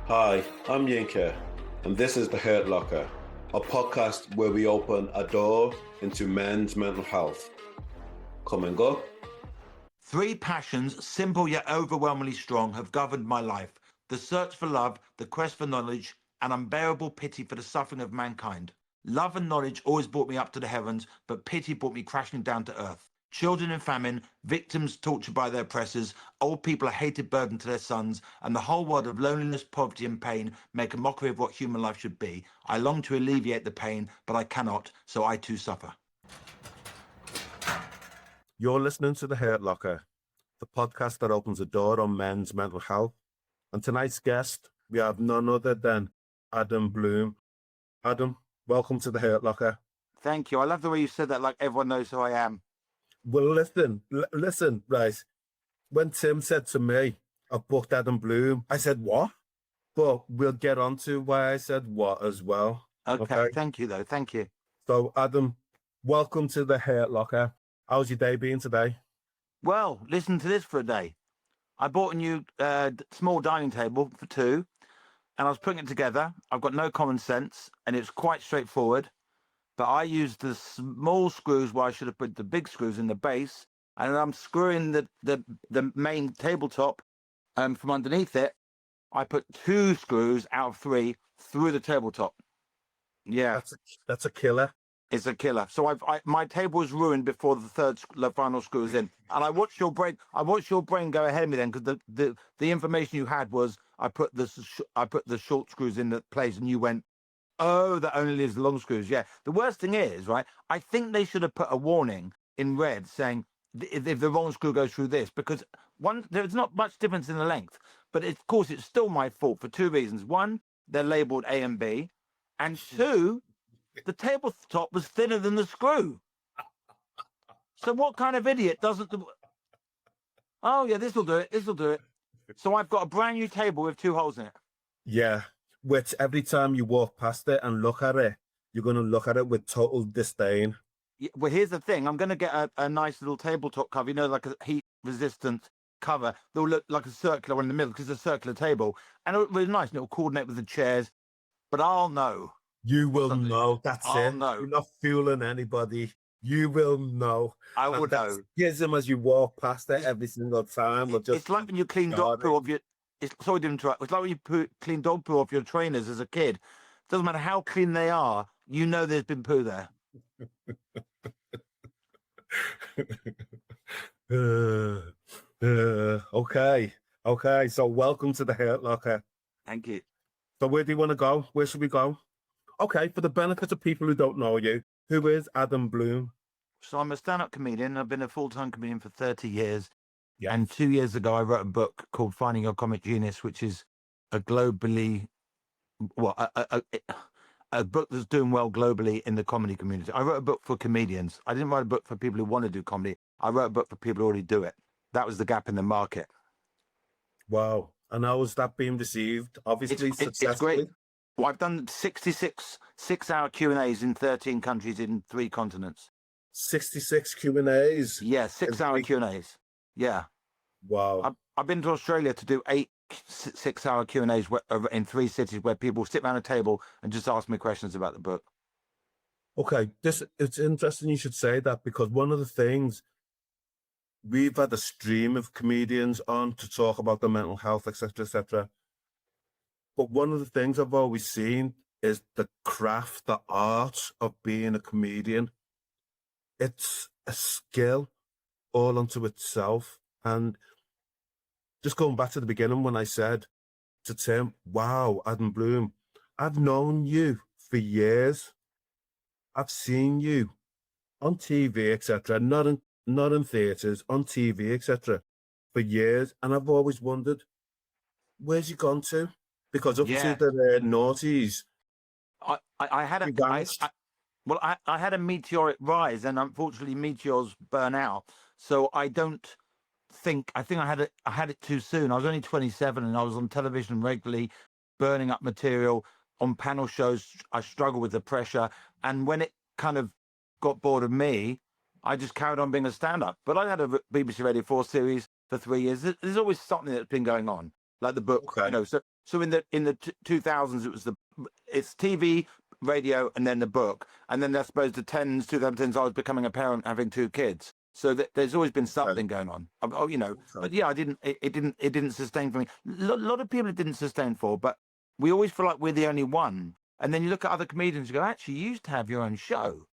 Hi, I'm Yinka, and this is The Hurt Locker, a podcast where we open a door into men's mental health. Come and go. Three passions, simple yet overwhelmingly strong, have governed my life. The search for love, the quest for knowledge, and unbearable pity for the suffering of mankind. Love and knowledge always brought me up to the heavens, but pity brought me crashing down to earth. Children in famine, victims tortured by their oppressors, old people a hated burden to their sons, and the whole world of loneliness, poverty, and pain make a mockery of what human life should be. I long to alleviate the pain, but I cannot, so I too suffer. You're listening to The Hurt Locker, the podcast that opens a door on men's mental health. And tonight's guest, we have none other than Adam Bloom. Adam, welcome to The Hurt Locker. Thank you. I love the way you said that, like everyone knows who I am. Well, listen, right. When Tim said to me, I've booked Adam Bloom, I said, what? But we'll get on to why I said what as well. Okay. Thank you, though. Thank you. So, Adam, welcome to The Hurt Locker. How's your day been today? Well, listen to this for a day. I bought a new small dining table for two, and I was putting it together. I've got no common sense, and it's quite straightforward. But I used the small screws where I should have put the big screws in the base, and I'm screwing the main tabletop from underneath it. I put two screws out of three through the tabletop. Yeah, that's a killer. It's a killer. So my table was ruined before the final screw was in. And I watched your brain go ahead of me then, because the information you had was I put the short screws in the place, and you went, oh, that only leaves the long screws. Yeah. The worst thing is, right, I think they should have put a warning in red saying if the wrong screw goes through this, because one, there's not much difference in the length, but of course it's still my fault for two reasons. One, they're labeled A and B, and two, the tabletop was thinner than the screw. So what kind of idiot doesn't? Oh yeah, this will do it. So I've got a brand new table with two holes in it. Yeah, which every time you walk past it and look at it, you're going to look at it with total disdain. Yeah, well, here's the thing. I'm going to get a nice little tabletop cover, like a heat-resistant cover. They'll look like a circular one in the middle, because it's a circular table. And it'll be nice, and it'll coordinate with the chairs. But I'll know. You will know. That's I'll it. know. You're not fooling anybody. You will know. I will know. Schism as you walk past it every single time. It's like when you clean dog poo off your... Sorry to interrupt. It's like when you clean dog poo off your trainers as a kid. Doesn't matter how clean they are, you know there's been poo there. Okay. So welcome to The Hurt Locker. Thank you. So where do you want to go? Where should we go? Okay, for the benefit of people who don't know you, who is Adam Bloom? So I'm a stand-up comedian. I've been a full-time comedian for 30 years. Yeah. And 2 years ago, I wrote a book called Finding Your Comic Genius, which is a globally, a book that's doing well globally in the comedy community. I wrote a book for comedians. I didn't write a book for people who want to do comedy. I wrote a book for people who already do it. That was the gap in the market. Wow. And how has that been received? Obviously, successfully. It's great. Well, I've done 66 6-hour Q&As in 13 countries in 3 continents. 66 Q&As? Yeah, 6-hour Q&As. Yeah. Wow. I've been to Australia to do 8 6-hour Q&As in 3 cities where people sit around a table and just ask me questions about the book. Okay, it's interesting you should say that, because one of the things, we've had a stream of comedians on to talk about their mental health, etc., etc. But one of the things I've always seen is the craft, the art of being a comedian. It's a skill all unto itself. And just going back to the beginning when I said to Tim, wow, Adam Bloom, I've known you for years. I've seen you on TV, etc., not in theatres, on TV, etc., for years. And I've always wondered, where's he gone to? Because up to the noughties, I had a meteoric rise, and unfortunately meteors burn out. So I think I had it too soon. I was only 27, and I was on television regularly, burning up material on panel shows. I struggled with the pressure, and when it kind of got bored of me, I just carried on being a stand-up. But I had a BBC Radio 4 series for 3 years. There's always something that's been going on, like the book, okay. So So in the 2000s, it's TV, radio, and then the book, and then I suppose the 2010s, I was becoming a parent, having 2 kids. So there's always been something going on. Oh, you know, Okay. but yeah, it didn't sustain for me. A lot of people it didn't sustain for, but we always feel like we're the only one. And then you look at other comedians and go, actually, you used to have your own show.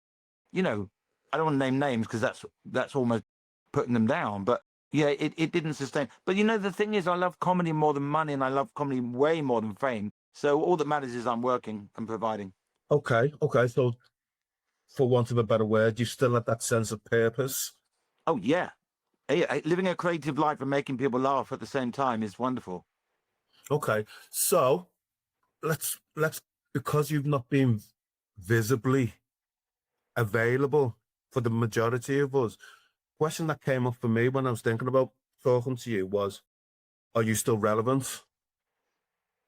You know, I don't want to name names because that's almost putting them down, but yeah, it didn't sustain. But you know, the thing is, I love comedy more than money, and I love comedy way more than fame. So all that matters is I'm working and providing. Okay. So, for want of a better word, you still have that sense of purpose. Oh yeah, living a creative life and making people laugh at the same time is wonderful. Okay. So let's because you've not been visibly available for the majority of us. Question that came up for me when I was thinking about talking to you was, are you still relevant?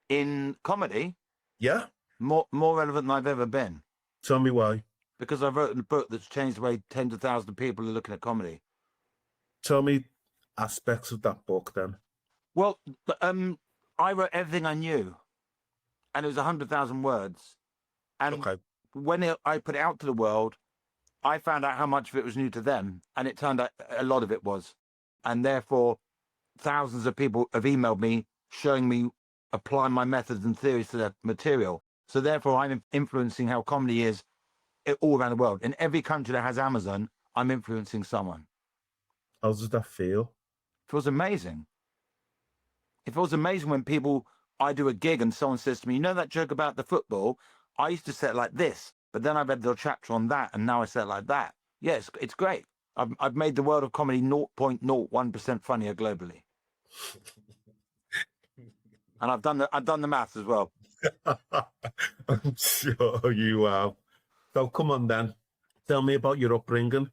In comedy, Yeah. more relevant than I've ever been, Tell me why. because I wrote a book that's changed the way tens of thousands of people are looking at comedy. Tell me aspects of that book then. Well, I wrote everything I knew, and it was 100,000 words. And Okay. when I put it out to the world, I found out how much of it was new to them, and it turned out a lot of it was. And therefore, thousands of people have emailed me showing me applying my methods and theories to their material. So therefore, I'm influencing how comedy is all around the world. In every country that has Amazon, I'm influencing someone. How does that feel? It feels amazing. It feels amazing when I do a gig and someone says to me, you know that joke about the football? I used to say it like this, but then I read the chapter on that, and now I say it like that. Yes, it's great. I've made the world of comedy 0.01% funnier globally. And I've done the maths as well. I'm sure you have. So come on then. Tell me about your upbringing.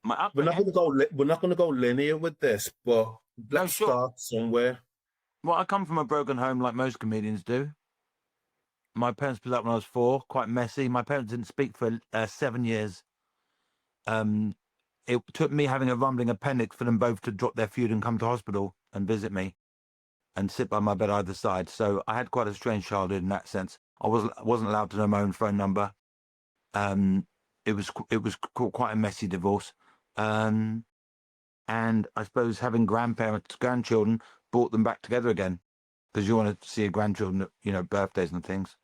My We're not upbringing? going to go linear with this, but let's sure. start somewhere. Well, I come from a broken home like most comedians do. My parents split up when I was 4, quite messy. My parents didn't speak for 7 years. It took me having a rumbling appendix for them both to drop their feud and come to hospital and visit me and sit by my bed either side. So I had quite a strange childhood in that sense. I wasn't allowed to know my own phone number. It was quite a messy divorce. And I suppose having grandchildren brought them back together again, because you want to see your grandchildren at, you know, birthdays and things.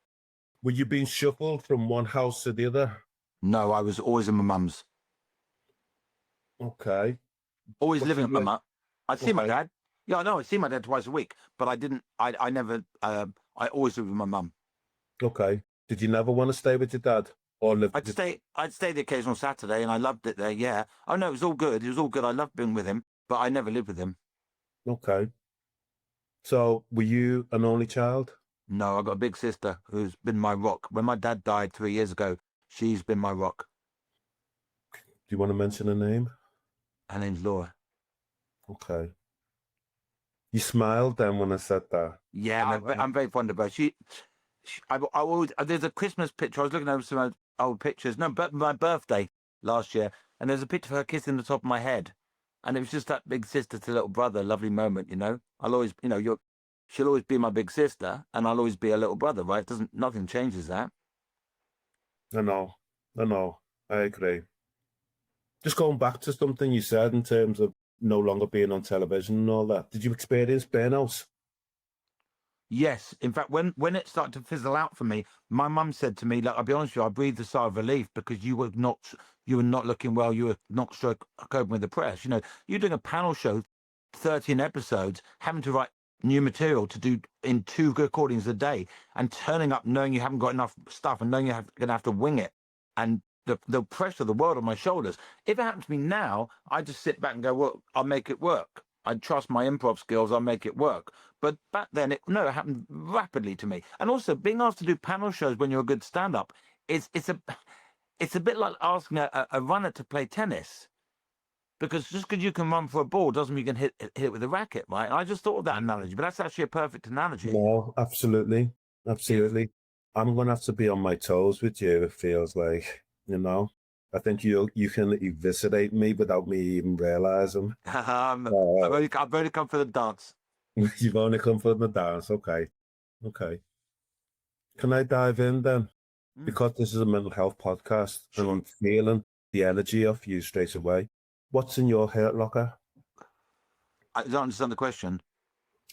Were you being shuffled from one house to the other? No, I was always in my mum's. Okay. Always But living you at my were- mum. I'd see my Okay. dad. Yeah, I know. I'd see my dad twice a week, but I didn't. I never. I always lived with my mum. Okay. Did you never want to stay with your dad or live? I'd stay the occasional Saturday, and I loved it there. Yeah. Oh no, it was all good. It was all good. I loved being with him, but I never lived with him. Okay. So were you an only child? No, I got a big sister who's been my rock. When my dad died 3 years ago, she's been my rock. Do you want to mention a name? Her name's Laura. Okay. You smiled then when I said that. Yeah, I'm very fond of her. I always, there's a Christmas picture. I was looking over some old pictures. No, but my birthday last year, and there's a picture of her kissing the top of my head, and it was just that big sister to little brother. Lovely moment, you know. I'll always, you know, she'll always be my big sister, and I'll always be a little brother. Right? Nothing changes that. I know. I agree. Just going back to something you said in terms of no longer being on television and all that. Did you experience burnout? Yes. In fact, when it started to fizzle out for me, my mum said to me, "Look, I'll be honest with you, I breathed a sigh of relief because you were not looking well. You were not sure coping with the press. You know, you're doing a panel show, 13 episodes, having to write new material to do in 2 recordings a day, and turning up knowing you haven't got enough stuff and knowing you're going to have to wing it, and the pressure of the world on my shoulders. If it happened to me now, I just sit back and go, well, I'll make it work. I trust my improv skills. I'll make it work." But back then, it happened rapidly to me. And also, being asked to do panel shows when you're a good stand-up, it's a bit like asking a runner to play tennis, because just because you can run for a ball doesn't mean you can hit it with a racket, right? And I just thought of that analogy, but that's actually a perfect analogy. No, absolutely. I'm going to have to be on my toes with you, it feels like, you know. I think you can eviscerate me without me even realizing. I've only come for the dance. You've only come for the dance. Okay. Okay. Can I dive in then? Mm. Because this is a mental health podcast and Sure. I'm feeling the energy of you straight away. What's in your hurt locker? I don't understand the question.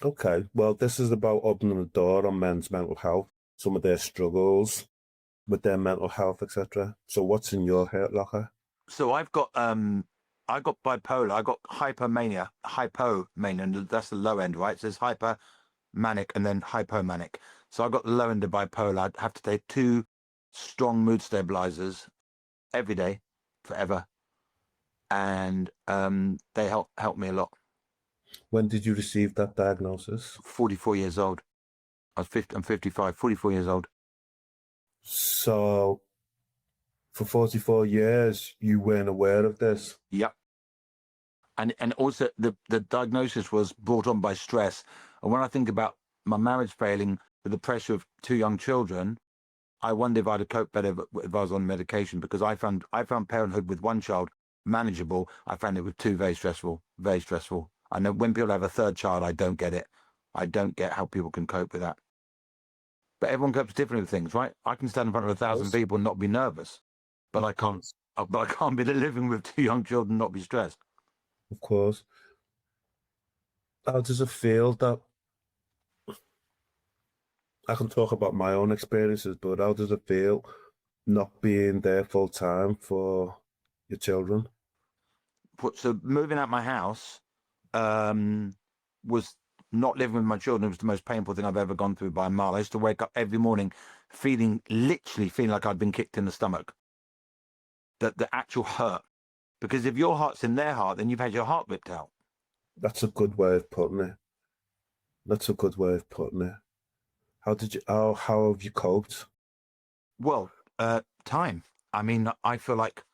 Okay. Well, this is about opening the door on men's mental health, some of their struggles with their mental health, etc. So what's in your hurt locker? So I got bipolar, I got hypomania, and that's the low end, right? So there's hyper, manic, and then hypomanic. So I got the low end of bipolar. I'd have to take 2 strong mood stabilizers every day, forever, and they help me a lot. When did you receive that diagnosis? 44 years old. I'm 55, 44 years old. So for 44 years, you weren't aware of this. Yep. And also the diagnosis was brought on by stress. And when I think about my marriage failing with the pressure of 2 young children, I wonder if I'd have coped better if I was on medication, because I found parenthood with 1 child manageable. I found it with 2 very stressful, very stressful. I know when people have a 3rd child, I don't get it. I don't get how people can cope with that. But everyone copes differently with things, right? I can stand in front of 1,000 people and not be nervous, but I can't. But I can't be living with 2 young children and not be stressed. Of course. How does it feel that I can talk about my own experiences, but how does it feel not being there full time for your children? So moving out my house was not living with my children. It was the most painful thing I've ever gone through by a mile. I used to wake up every morning literally feeling like I'd been kicked in the stomach. The actual hurt. Because if your heart's in their heart, then you've had your heart ripped out. That's a good way of putting it. That's a good way of putting it. How have you coped? Well, time. I mean, I feel like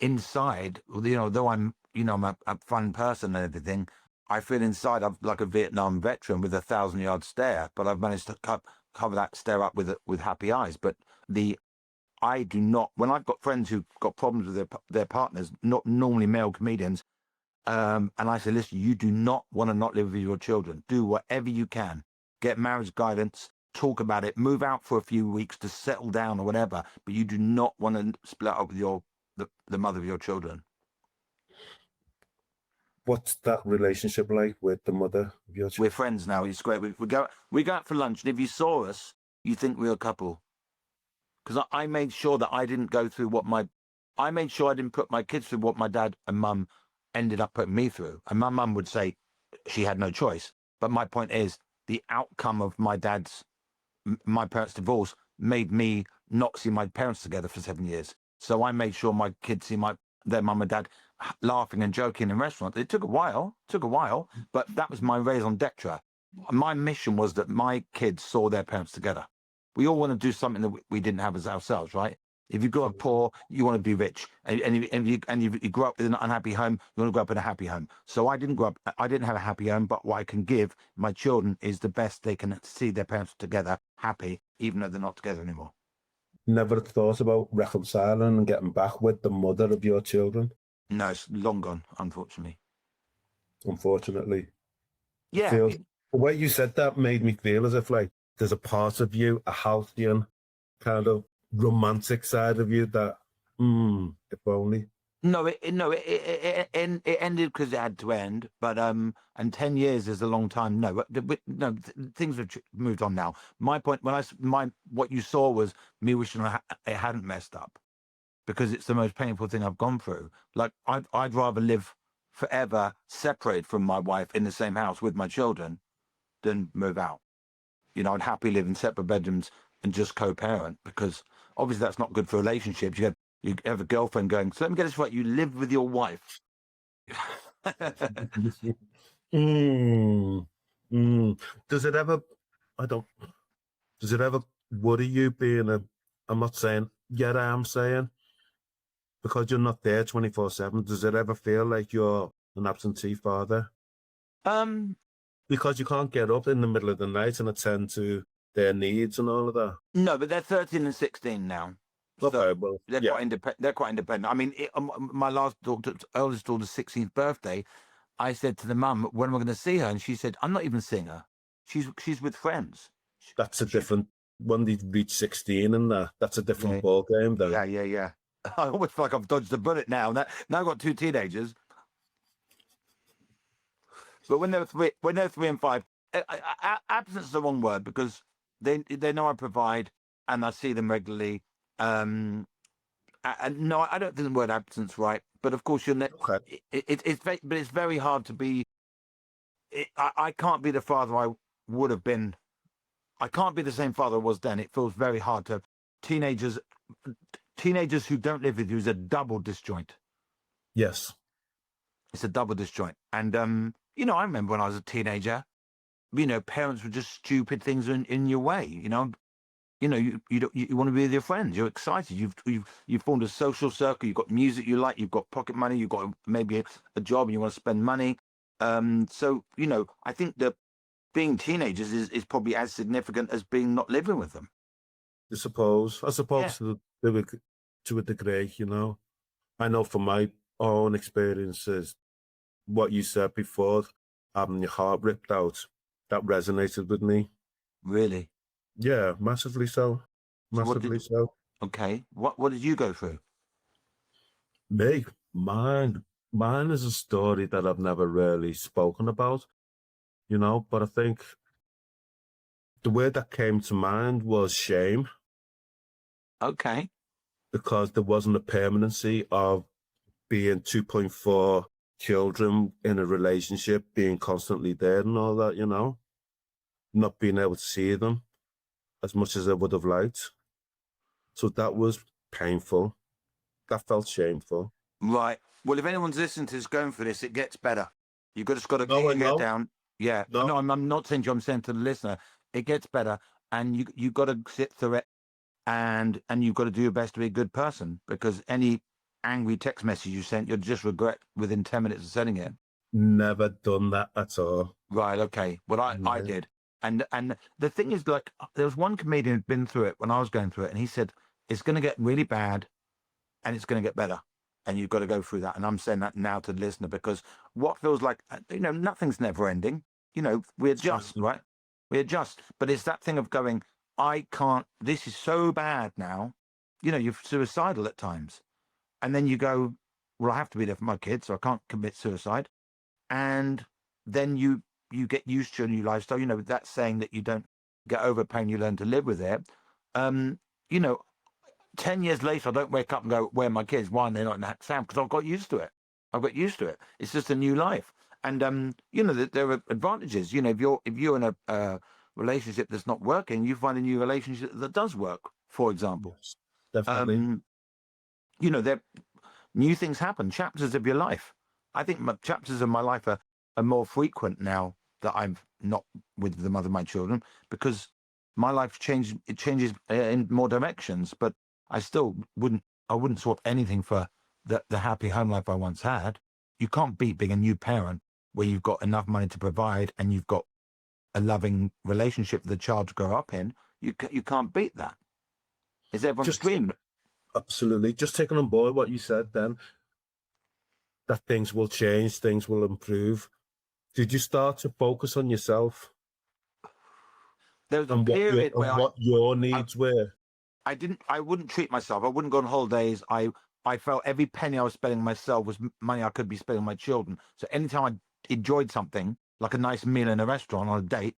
inside, though I'm a fun person and everything, I feel inside I'm like a Vietnam veteran with a 1,000-yard stare, but I've managed to cover that stare up with happy eyes. But I do not. When I've got friends who've got problems with their partners, not normally male comedians, and I say, listen, you do not want to not live with your children. Do whatever you can. Get marriage guidance. Talk about it. Move out for a few weeks to settle down or whatever. But you do not want to split up with the mother of your children. What's that relationship like with the mother of your We're children? friends now. It's great. We go out for lunch, and if you saw us, you think we're a couple. Because I made sure that I didn't go through I made sure I didn't put my kids through what my dad and mum ended up putting me through. And my mum would say she had no choice. But my point is, the outcome of my parents' divorce made me not see my parents together for 7 years. So I made sure my kids see their mum and dad laughing and joking in restaurants. It took a while, but that was my raison d'etre. My mission was that my kids saw their parents together. We all want to do something that we didn't have as ourselves, right? If you grow up poor, you want to be rich, and if you grow up in an unhappy home, you want to grow up in a happy home. So I didn't have a happy home, but what I can give my children is the best they can see their parents together, happy, even though they're not together anymore. Never thought about reconciling and getting back with the mother of your children? No, it's long gone, unfortunately. Unfortunately. Yeah. The way you said that made me feel as if like there's a part of you, a halcyon kind of romantic side of you that, if only. No, it ended because it had to end. But and 10 years is a long time. No, no, things have moved on now. My point, what you saw was me wishing it hadn't messed up, because it's the most painful thing I've gone through. Like I'd rather live forever separated from my wife in the same house with my children than move out. I'd happily live in separate bedrooms and just co-parent, because obviously that's not good for relationships. You have a girlfriend going, so let me get this right, you live with your wife. Does it ever, does it ever worry you being I'm not saying, yet I am saying, because you're not there 24/7, does it ever feel like you're an absentee father? Because you can't get up in the middle of the night and attend to their needs and all of that. No, but they're 13 and 16 now. Okay, So well, they're quite independent. I mean, my eldest daughter's 16th birthday, I said to the mum, when am I going to see her? And she said, I'm not even seeing her. She's with friends. That's a different, when they reach 16 and that's a different Yeah. ball game then. Yeah. I almost feel like I've dodged a bullet now. Now I've got 2 teenagers. But when they're 3 and 5, absence is the wrong word, because they know I provide and I see them regularly. And no, I don't think the word absence right. But of course, Okay. it's very hard to be. I can't be the father I would have been. I can't be the same father I was then. It feels very hard to teenagers who don't live with you is a double disjoint. Yes. It's a double disjoint. And I remember when I was a teenager, parents were just stupid things in your way. You want to be with your friends. You're excited. You've formed a social circle. You've got music you like. You've got pocket money. You've got maybe a job, and you want to spend money. So I think that being teenagers is probably as significant as being not living with them. I suppose Yeah. to a degree, I know from my own experiences, what you said before, having your heart ripped out, that resonated with me. Really? Yeah, massively so. Massively so. Okay. What did you go through? Me, mine is a story that I've never really spoken about, but I think the word that came to mind was shame, Okay. because there wasn't a permanency of being 2.4 children in a relationship, being constantly there and all that, not being able to see them as much as I would have liked. So that was painful. That felt shameful. Right. Well, if anyone's listening to this going for this, it gets better. You've just got to No, get your head down. Yeah. No. No, I'm not saying to you, I'm saying to the listener, it gets better, and you've got to sit through it, and you've got to do your best to be a good person, because any angry text message you sent, you'll just regret within 10 minutes of sending it. Never done that at all. Right. Okay. Well, I did. And the thing is, like, there was one comedian who'd been through it when I was going through it, and he said, it's going to get really bad and it's going to get better. And you've got to go through that. And I'm saying that now to the listener, because what feels like, nothing's never ending. We adjust, right? We adjust. But it's that thing of going, I can't, this is so bad now. You're suicidal at times. And then you go, well, I have to be there for my kids, so I can't commit suicide. And then you get used to a new lifestyle. That saying that you don't get over pain, you learn to live with it. 10 years later, I don't wake up and go, where are my kids? Why are they not in that sound? Because I've got used to it. It's just a new life. And, there are advantages. If you're in a relationship that's not working, you find a new relationship that does work, for example. Yes, definitely. New things happen, chapters of your life. I think chapters of my life are more frequent now that I'm not with the mother of my children, because my life changes in more directions, but I still wouldn't swap anything for the happy home life I once had. You can't beat being a new parent where you've got enough money to provide and you've got a loving relationship for the child to grow up in. You can't beat that. It's everyone's dream. Absolutely. Just taking on board what you said then, that things will change, things will improve. Did you start to focus on yourself? There was a period where what your needs were? I wouldn't treat myself. I wouldn't go on holidays. I felt every penny I was spending on myself was money I could be spending on my children. So anytime I enjoyed something, like a nice meal in a restaurant on a date,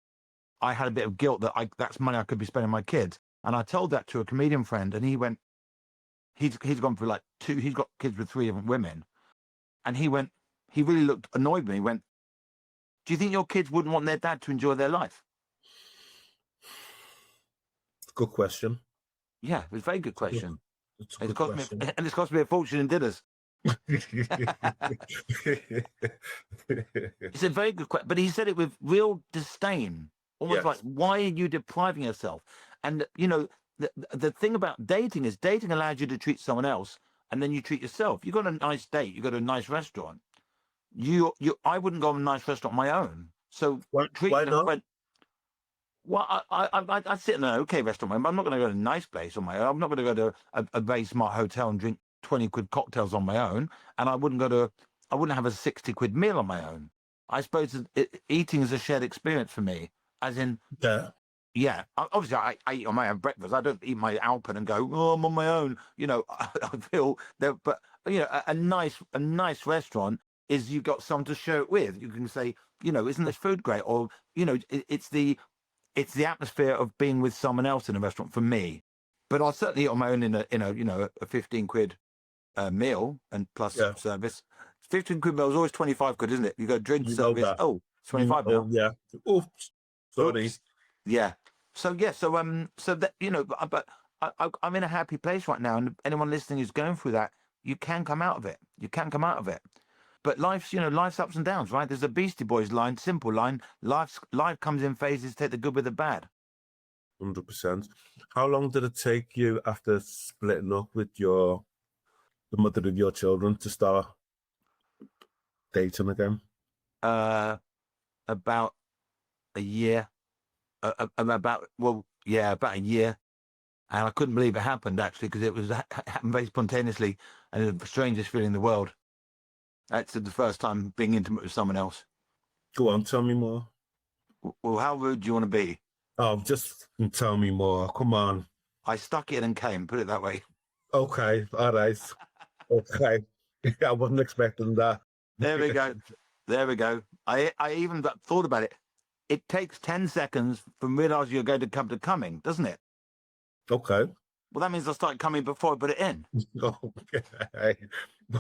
I had a bit of guilt that that's money I could be spending on my kids. And I told that to a comedian friend, and he went, he's gone through he's got kids with 3 different women. And he really looked annoyed with me. He went, do you think your kids wouldn't want their dad to enjoy their life? Good question. Yeah, it was a very good question. It's a good question. It's cost me a fortune in dinners. It's a very good question, but he said it with real disdain, almost like, why are you depriving yourself? And the thing about dating is dating allows you to treat someone else, and then you treat yourself. You got a nice date, you go to a nice restaurant. I wouldn't go to a nice restaurant on my own. So why not? Well, I sit in an okay restaurant, but I'm not going to go to a nice place on my own. I'm not going to go to a very smart hotel and drink 20 quid cocktails on my own. And I wouldn't go to I wouldn't have a 60 quid meal on my own. I suppose eating is a shared experience for me, as in, Yeah. yeah, obviously I eat on my own breakfast. I don't eat my Alpen and go, oh, I'm on my own. You know, I feel there, but you know, a nice restaurant is you've got someone to share it with. You can say, you know, isn't this food great? Or, you know, it's the atmosphere of being with someone else in a restaurant for me. But I'll certainly eat on my own in a 15 quid meal and plus Yeah. service. 15 quid meal is always 25 quid, isn't it? You go drink You know service. that. Oh, it's 25 Oh now. yeah. Oops. Sorry. Oops. Yeah. So yeah. So that, you know, but I'm in a happy place right now, and anyone listening who's going through that, you can come out of it. You can come out of it. But life's ups and downs, right? There's a Beastie Boys line, simple line. Life comes in phases. Take the good with the bad. 100%. How long did it take you after splitting up with the mother of your children to start dating again? About a year. About a year. And I couldn't believe it happened, actually, because it was happened very spontaneously, and the strangest feeling in the world. That's the first time being intimate with someone else. Go on, tell me more. Well, how rude do you want to be? Oh, just tell me more. Come on. I stuck it and came, put it that way. Okay, all right. Okay. I wasn't expecting that. There we go. There we go. I even thought about it. It takes 10 seconds from realizing you're going to come to coming, doesn't it? Okay. Well, that means I started coming before I put it in. Okay.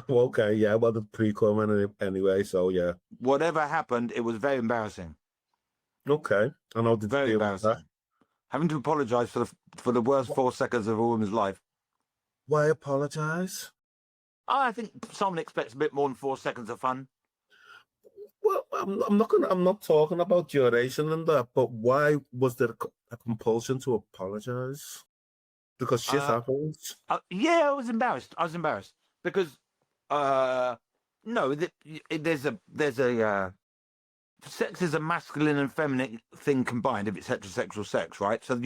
Okay, yeah, well, the pre-cum anyway, so yeah. Whatever happened, it was very embarrassing. Okay. And how did you Very deal with embarrassing. that? Having to apologize for the worst 4 seconds of a woman's life. Why apologize? I think someone expects a bit more than 4 seconds of fun. Well, I'm not talking about duration and that, but why was there a compulsion to apologize? Because shit happens. Yeah, I was embarrassed. Because no, there's a sex is a masculine and feminine thing combined if it's heterosexual sex, right? So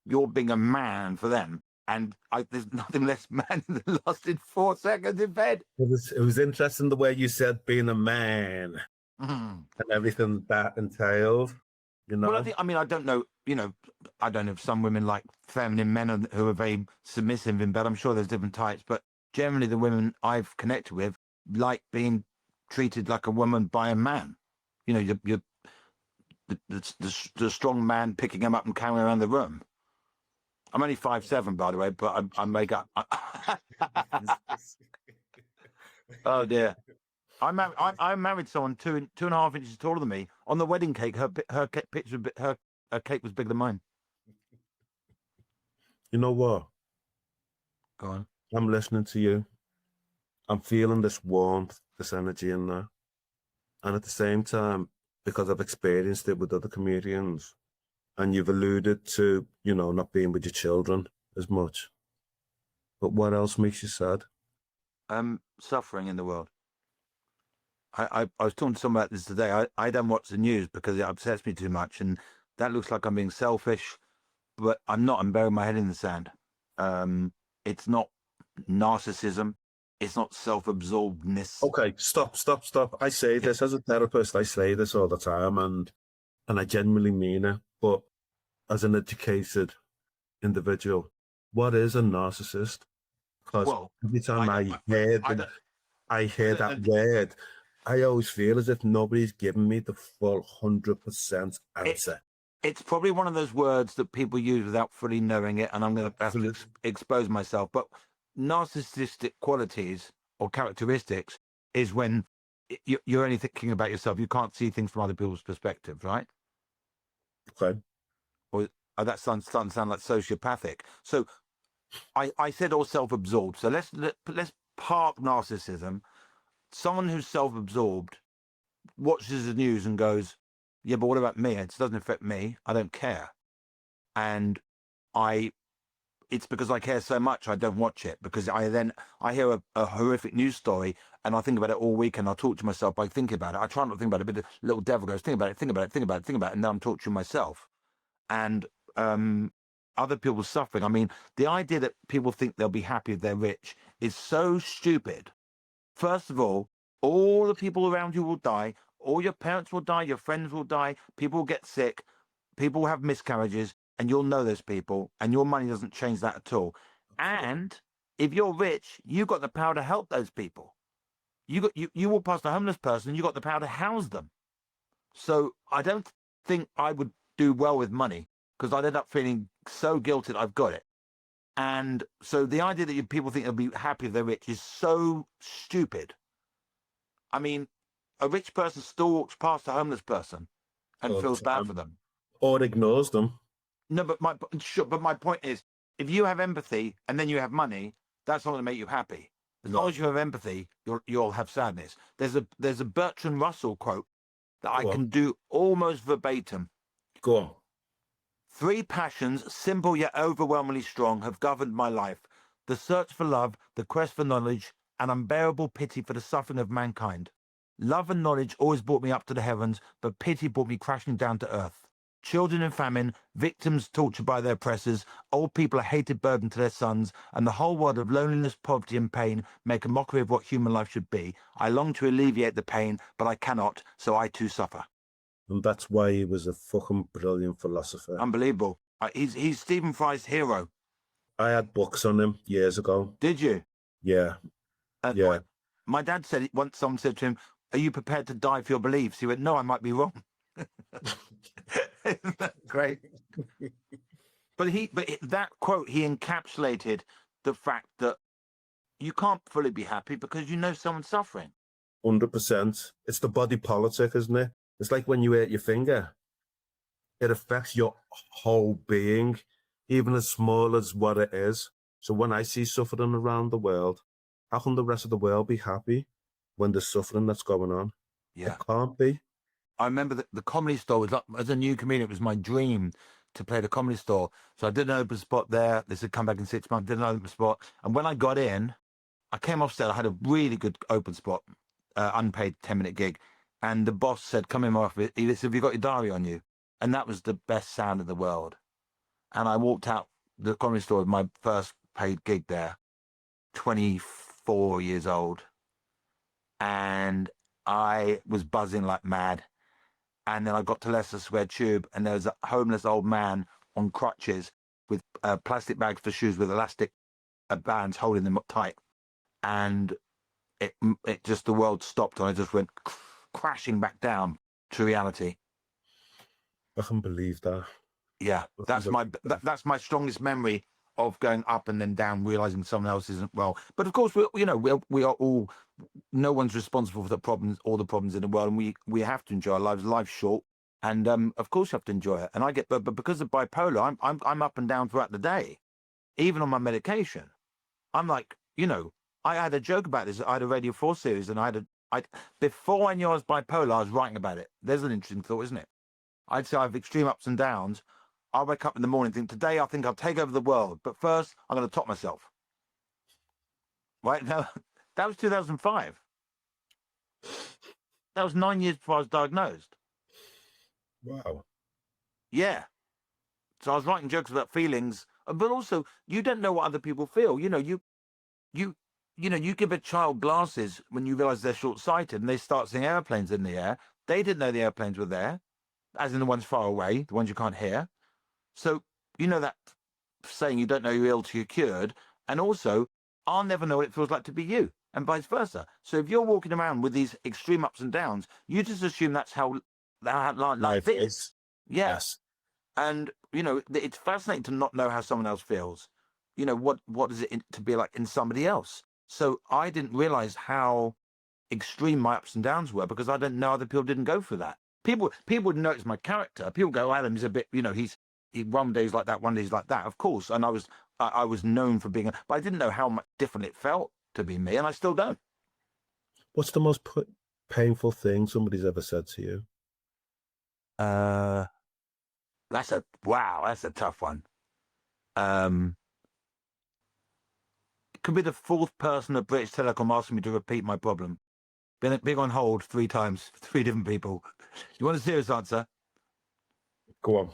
you're being a man for them, and there's nothing less man than lasted 4 seconds in bed. It was interesting the way you said being a man and everything that entailed. You know. Well, I don't know. You know, I don't know if some women like feminine men who are very submissive in bed. I'm sure there's different types, but generally the women I've connected with like being treated like a woman by a man. You know, you're the strong man picking him up and carrying around the room. I'm only 5'7", by the way, but I make up. Oh dear. I married someone 2.5 inches taller than me. On the wedding cake, her picture, her cake was bigger than mine. You know what? Go on. I'm listening to you. I'm feeling this warmth, this energy in there. And at the same time, because I've experienced it with other comedians, and you've alluded to, not being with your children as much. But what else makes you sad? Suffering in the world. I was talking to someone about this today. I don't watch the news because it upsets me too much, and that looks like I'm being selfish, but I'm not. I'm burying my head in the sand. It's not narcissism. It's not self-absorbedness. Okay, stop. I say this as a therapist. I say this all the time, and I genuinely mean it. But as an educated individual, what is a narcissist? Because every time I hear that word, I always feel as if nobody's giving me the full 100% answer. It's probably one of those words that people use without fully knowing it, and I'm going to have to expose myself. But narcissistic qualities or characteristics is when you're only thinking about yourself. You can't see things from other people's perspective, right? Okay. Or that starting to sound like sociopathic. So I said all self-absorbed. So let's park narcissism. Someone who's self-absorbed watches the news and goes, yeah, but what about me? It doesn't affect me. I don't care. And it's because I care so much I don't watch it, because I hear a horrific news story and I think about it all week, and I'll talk to myself by thinking about it. I try not to think about it, but the little devil goes, think about it, and then I'm torturing myself. And other people's suffering. I mean, the idea that people think they'll be happy if they're rich is so stupid. First of all, all the people around you will die. All your parents will die. Your friends will die. People will get sick. People will have miscarriages, and you'll know those people, and your money doesn't change that at all. And if you're rich, you've got the power to help those people. You walk past a homeless person, you've got the power to house them. So I don't think I would do well with money, because I'd end up feeling so guilty that I've got it. And so the idea that people think they'll be happy if they're rich is so stupid. I mean, a rich person still walks past a homeless person and feels bad for them. Or ignores them. No, but my point is, if you have empathy and then you have money, that's not going to make you happy. As long as you have empathy, you'll have sadness. There's a Bertrand Russell quote that I can do almost verbatim. Go on. 3 passions, simple yet overwhelmingly strong, have governed my life: the search for love, the quest for knowledge, and unbearable pity for the suffering of mankind. Love and knowledge always brought me up to the heavens, but pity brought me crashing down to earth. Children in famine, victims tortured by their oppressors, old people a hated burden to their sons, and the whole world of loneliness, poverty, and pain make a mockery of what human life should be. I long to alleviate the pain, but I cannot, so I too suffer. And that's why he was a fucking brilliant philosopher. Unbelievable. He's Stephen Fry's hero. I had books on him years ago. Did you? Yeah. Yeah. My dad said once someone said to him, "Are you prepared to die for your beliefs?" He went, "No, I might be wrong." Isn't that great? But that quote, he encapsulated the fact that you can't fully be happy because you know someone's suffering. 100%. It's the body politic, isn't it? It's like when you hurt your finger. It affects your whole being, even as small as what it is. So when I see suffering around the world, how can the rest of the world be happy when there's suffering that's going on? Yeah. It can't be. I remember the Comedy Store was like, as a new comedian, it was my dream to play the Comedy Store. So I did an open spot there. They said, come back in 6 months, did an open spot. And when I got in, I came off set. I had a really good open spot, unpaid 10-minute gig. And the boss said, come in my office. He said, have you got your diary on you? And that was the best sound in the world. And I walked out the Comedy Store with my first paid gig there, 24 years old. And I was buzzing like mad. And then I got to Leicester Square Tube, and there was a homeless old man on crutches with plastic bags for shoes with elastic bands holding them up tight. And it just, the world stopped, and I just went crashing back down to reality. I can believe that. Yeah, that's my strongest memory of going up and then down, realizing someone else isn't well. But of course, we are all. No one's responsible for the problems, all the problems in the world, and we have to enjoy our lives. Life's short, and of course you have to enjoy it. And I get, but because of bipolar, I'm up and down throughout the day, even on my medication. I'm like, I had a joke about this. I had a Radio 4 series, and before I knew I was bipolar, I was writing about it. There's an interesting thought, isn't it? I'd say I have extreme ups and downs. I wake up in the morning and think, today I think I'll take over the world, but first I'm going to top myself. Right now, that was 2005. That was 9 years before I was diagnosed. Wow. Yeah. So I was writing jokes about feelings, but also you don't know what other people feel. You give a child glasses when you realize they're short-sighted and they start seeing airplanes in the air. They didn't know the airplanes were there, as in the ones far away, the ones you can't hear. So, that saying, you don't know you're ill till you're cured. And also, I'll never know what it feels like to be you, and vice versa. So if you're walking around with these extreme ups and downs, you just assume that's how life is. Yeah. Yes. And, it's fascinating to not know how someone else feels. What is it to be like in somebody else? So I didn't realize how extreme my ups and downs were, because I didn't know other people didn't go through that. People would notice my character. People go, Adam's a bit, he one day's like that, one day's like that, of course. And I was known for being, but I didn't know how much different it felt to be me, and I still don't. What's the most painful thing somebody's ever said to you? That's a tough one. It could be the 4th person at British Telecom asking me to repeat my problem. Been on hold 3 times, 3 different people. You want a serious answer? Go on.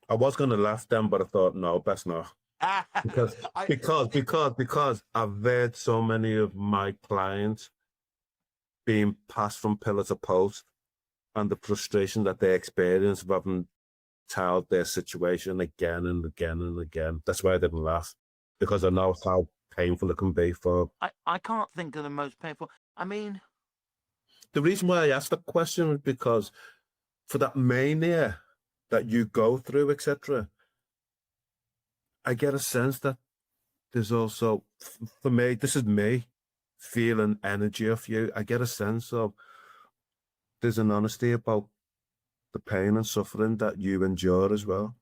I was going to laugh then, but I thought, no, best not. because I, because I've heard so many of my clients being passed from pillar to post, and the frustration that they experience of having told their situation again and again and again. That's why I didn't laugh, because I know how painful it can be for. I can't think of the most painful. I mean, The reason why I asked that question is because for that mania that you go through, etc., I get a sense that there's also, for me, this is me feeling energy of you. I get a sense of there's an honesty about the pain and suffering that you endure as well.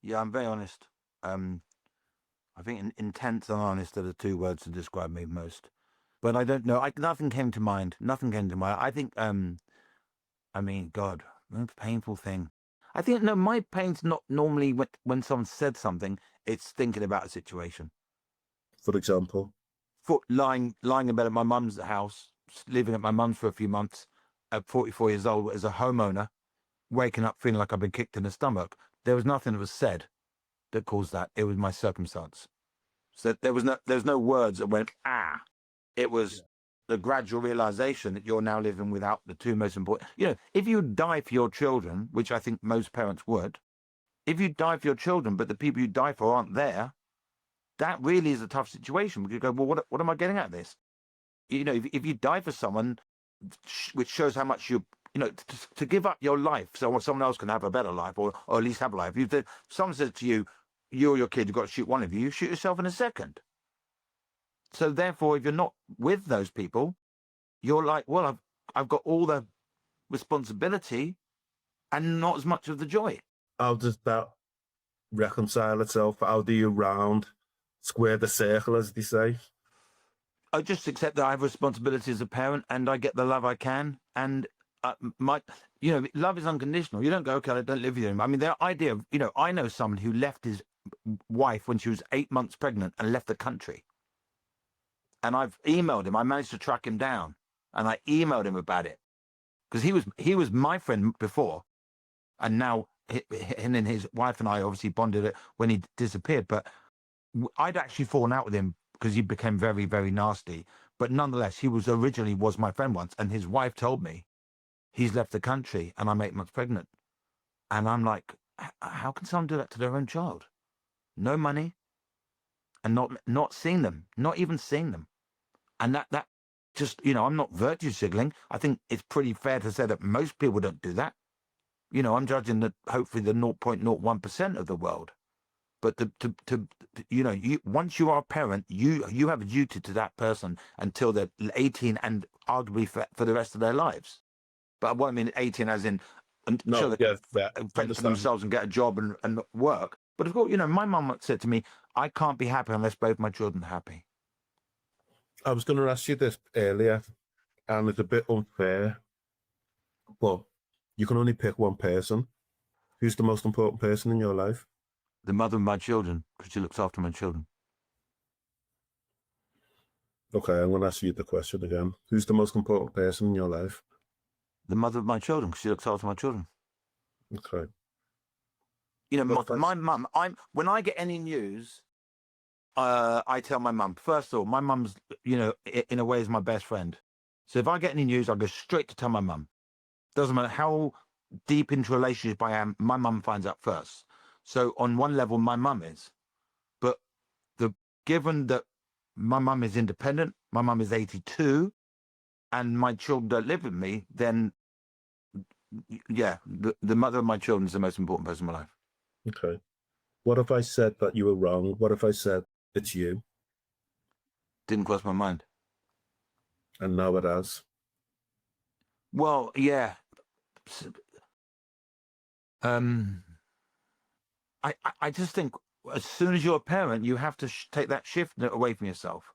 yeah, I'm very honest. I think intense and honest are the two words to describe me most. But I don't know. Nothing came to mind. Nothing came to mind. I think. I mean, God, most painful thing. I think no. My pain's not normally when someone said something. It's thinking about a situation. For example, Lying in bed at my mum's house, living at my mum's for a few months, at 44 years old as a homeowner, waking up feeling like I've been kicked in the stomach. There was nothing that was said that caused that. It was my circumstance. So there's no words that went, ah. It was the gradual realization that you're now living without the two most important. You know, if you die for your children, which I think most parents would, if you die for your children, but the people you die for aren't there, that really is a tough situation. Because you go, well, what am I getting at this? You know, if you die for someone, which shows how much you know, to give up your life so someone else can have a better life, or at least have a life. If someone says to you, you or your kid, you've got to shoot one of you, you shoot yourself in a second. So therefore, if you're not with those people, you're like, well, I've got all the responsibility and not as much of the joy. how does that reconcile itself? How do you square the circle, as they say? I just accept that I have responsibility as a parent, and I get the love I can. And love is unconditional. You don't go, okay, I don't live with you anymore. I mean, the idea of, I know someone who left his wife when she was 8 months pregnant and left the country. And I've emailed him. I managed to track him down, and I emailed him about it because he was my friend before, and now him and his wife and I obviously bonded it when he disappeared. But I'd actually fallen out with him because he became very, very nasty. But nonetheless, he was originally my friend once, and his wife told me he's left the country, and I'm 8 months pregnant. And I'm like, how can someone do that to their own child? No money, and not seeing them, not even seeing them. And that just, I'm not virtue signaling. I think it's pretty fair to say that most people don't do that. I'm judging that hopefully the 0.01% of the world. But once you are a parent, you have a duty to that person until they're 18 and arguably for the rest of their lives. But what I mean 18 as in until they fend for themselves and get a job and work. But of course, my mum said to me, I can't be happy unless both my children are happy. I was going to ask you this earlier, and it's a bit unfair, but you can only pick one person. Who's the most important person in your life? The mother of my children, because she looks after my children. Okay, I'm going to ask you the question again. Who's the most important person in your life? The mother of my children, because she looks after my children. Okay. My mum, when I get any news, I tell my mum. First of all, my mum's, in a way is my best friend. So if I get any news, I'll go straight to tell my mum. Doesn't matter how deep into a relationship I am, my mum finds out first. So on one level, my mum is. But given that my mum is independent, my mum is 82, and my children don't live with me, then, yeah, the mother of my children is the most important person in my life. Okay. What if I said that you were wrong? What if I said it's you? Didn't cross my mind. And now it has. Well, yeah. I just think as soon as you're a parent, you have to take that shift away from yourself.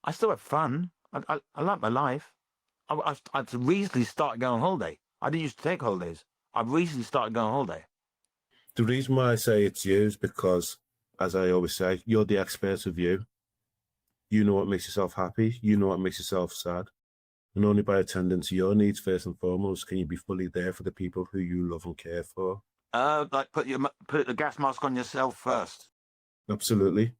I still have fun. I like my life. I've recently started going on holiday. I didn't used to take holidays. I've recently started going on holiday. The reason why I say it's you is because, as I always say, you're the expert of you. You know what makes yourself happy. You know what makes yourself sad. And only by attending to your needs first and foremost can you be fully there for the people who you love and care for. Like put the gas mask on yourself first. Absolutely.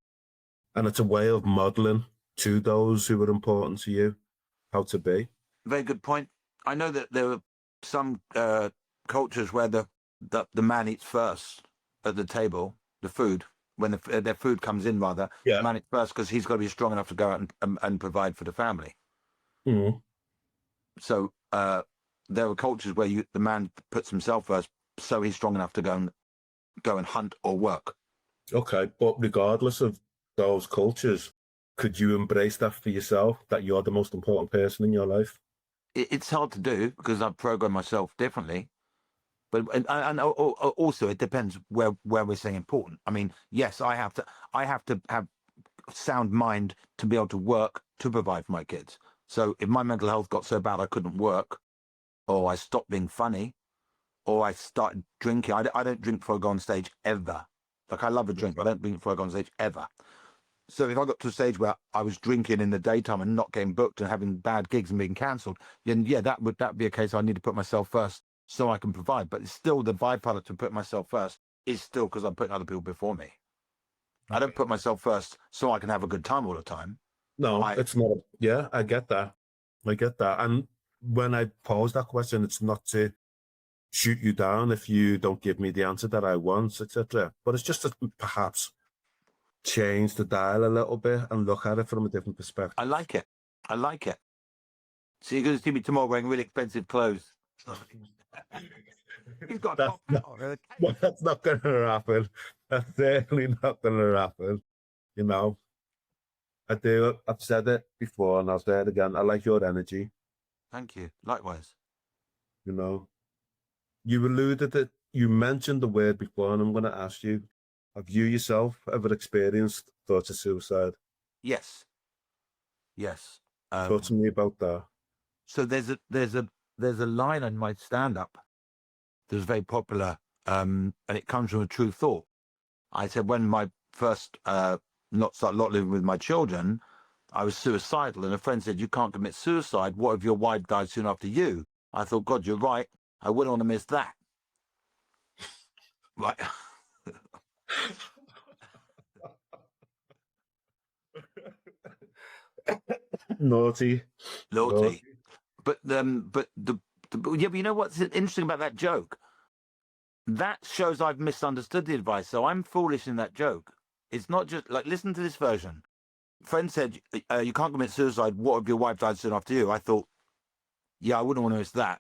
And it's a way of modeling to those who are important to you how to be. Very good point. I know that there are some cultures where the man eats first at the table, the food, when their food comes in, rather, Yeah. the man eats first because he's got to be strong enough to go out and provide for the family. Mm. So there are cultures where the man puts himself first, so he's strong enough to go and hunt or work. Okay, but regardless of those cultures, could you embrace that for yourself, that you're the most important person in your life? It's hard to do because I've programmed myself differently. But and also it depends where we're saying important. I mean, yes, I have to have sound mind to be able to work to provide for my kids. So if my mental health got so bad I couldn't work, or I stopped being funny, or I started drinking. I don't drink before I go on stage ever. Like, I love a drink, but I don't drink before I go on stage ever. So if I got to a stage where I was drinking in the daytime and not getting booked and having bad gigs and being cancelled, then yeah, that would be a case I need to put myself first so I can provide. But it's still the byproduct to put myself first is still because I'm putting other people before me. I don't put myself first so I can have a good time all the time. No, it's not. Yeah, I get that. I get that. And when I pose that question, it's not to shoot you down if you don't give me the answer that I want, etc. But it's just to perhaps change the dial a little bit and look at it from a different perspective. I like it. I like it. So you're going to see me tomorrow wearing really expensive clothes. He's got That's that's not going to happen. That's certainly not going to happen. You know, I've said it before and I'll say it again. I like your energy. Thank you. Likewise. You know, you alluded that you mentioned the word before, and I'm going to ask you, have you yourself ever experienced thoughts of suicide? Yes. Yes. Talk to me about that. So there's a line in my stand-up that's very popular, and it comes from a true thought. I said when my first not living with my children, I was suicidal, and a friend said, "You can't commit suicide. What if your wife died soon after you?" I thought, God, you're right. I wouldn't want to miss that. Right. Naughty. Naughty. But yeah, but you know what's interesting about that joke? That shows I've misunderstood the advice. So I'm foolish in that joke. It's not just like, listen to this version. Friend said, you can't commit suicide. What if your wife died soon after you? I thought, yeah, I wouldn't want to miss that.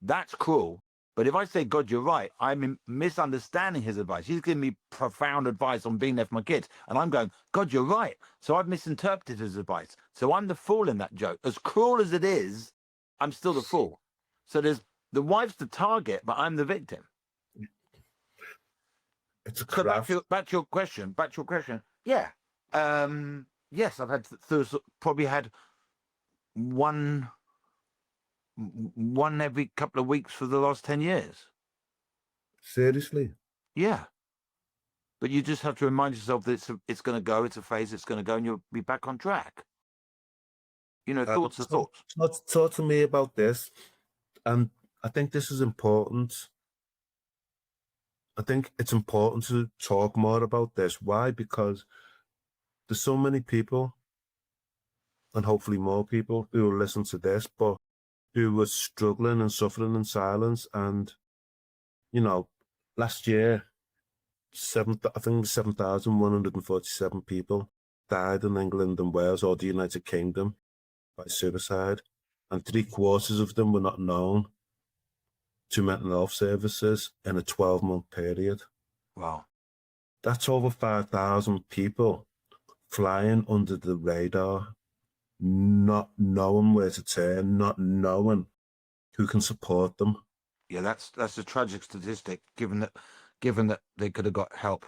That's cruel. But if I say, God, you're right, I'm misunderstanding his advice. He's giving me profound advice on being there for my kids. And I'm going, God, you're right. So I've misinterpreted his advice. So I'm the fool in that joke. As cruel as it is, I'm still the fool. So the wife's the target, but I'm the victim. It's a So craft. back to your question. Yeah. Yes, I've had probably had one every couple of weeks for the last 10 years. Seriously? Yeah. But you just have to remind yourself that it's going to go, it's a phase, it's going to go, and you'll be back on track. You know, thoughts are thoughts. Talk to me about this. And I think this is important. I think it's important to talk more about this. Why? Because there's so many people, and hopefully more people, who will listen to this, but who were struggling and suffering in silence. And, you know, last year, I think it was 7,147 people died in England and Wales or the United Kingdom by suicide, and 3/4 of them were not known to mental health services in a 12-month period. Wow. That's over 5,000 people flying under the radar, not knowing where to turn, not knowing who can support them. Yeah, that's a tragic statistic, given that they could have got help.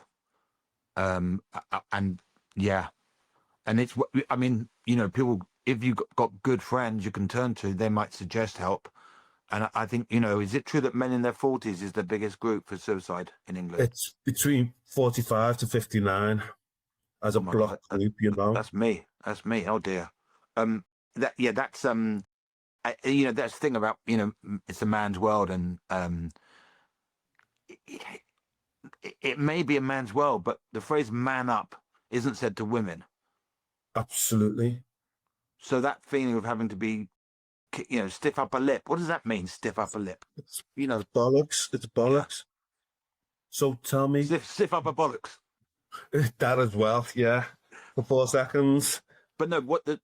And yeah, and I mean, you know, people, if you've got good friends you can turn to, they might suggest help. And I think, you know, is it true that men in their 40s is the biggest group for suicide in England? It's between 45 to 59 as a block group, you know. That's me. That's me. Oh dear. That's you know, that's the thing about, you know, it's a man's world, and it may be a man's world, but the phrase "man up" isn't said to women. Absolutely. So that feeling of having to be, stiff upper lip. What does that mean? Stiff upper lip. It's You know, bollocks. It's yeah. bollocks. So tell me Stiff upper bollocks. that as well. Yeah, for 4 seconds. But no, what the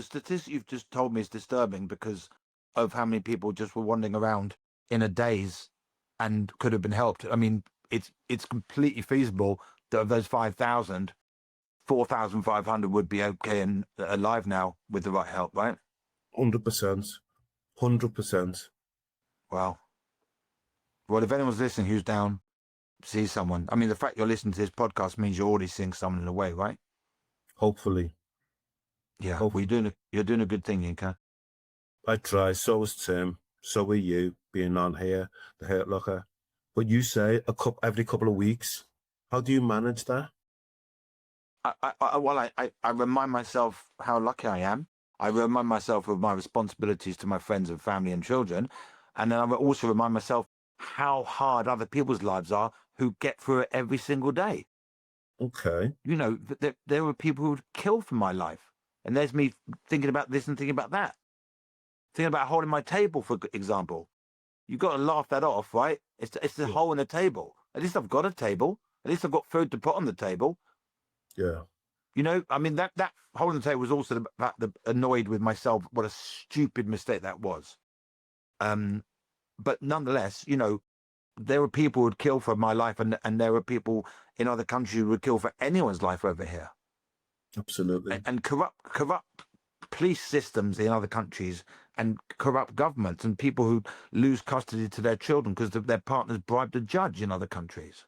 statistic you've just told me is disturbing because of how many people just were wandering around in a daze and could have been helped. I mean, it's completely feasible that of those 5,000, 4,500 would be okay and alive now with the right help, right? 100%. 100%. Wow. Well, if anyone's listening who's down, see someone. I mean, the fact you're listening to this podcast means you're already seeing someone in a way, right? Hopefully. Yeah. Hopefully. Well, you're doing a good thing, Yinka. I try. So is Tim. So are you being on here, the Hurt Locker. But you say every couple of weeks. How do you manage that? I remind myself how lucky I am. I remind myself of my responsibilities to my friends and family and children. And then I also remind myself how hard other people's lives are who get through it every single day. Okay. You know, there were people who would kill for my life. And there's me thinking about this and thinking about that. Thinking about holding my table, for example. You've got to laugh that off, right? It's the hole in the table. At least I've got a table. At least I've got food to put on the table. Yeah. You know, I mean, that hole in the table was also the annoyed with myself. What a stupid mistake that was. But nonetheless, you know, there were people who would kill for my life, and there were people in other countries who would kill for anyone's life over here. Absolutely. And corrupt police systems in other countries, and corrupt governments, and people who lose custody to their children because their partners bribed a judge in other countries.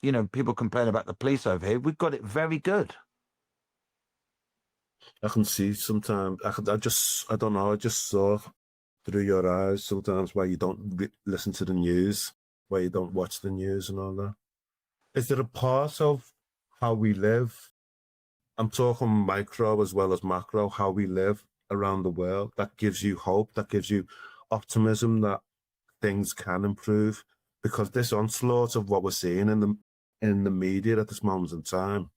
You know, people complain about the police over here. We've got it very good. I can see sometimes. I don't know. I just saw through your eyes sometimes why you don't listen to the news, why you don't watch the news and all that. Is there a part of how we live? I'm talking micro as well as macro, how we live around the world that gives you hope, that gives you optimism that things can improve, because this onslaught of what we're seeing in the media at this moment in time,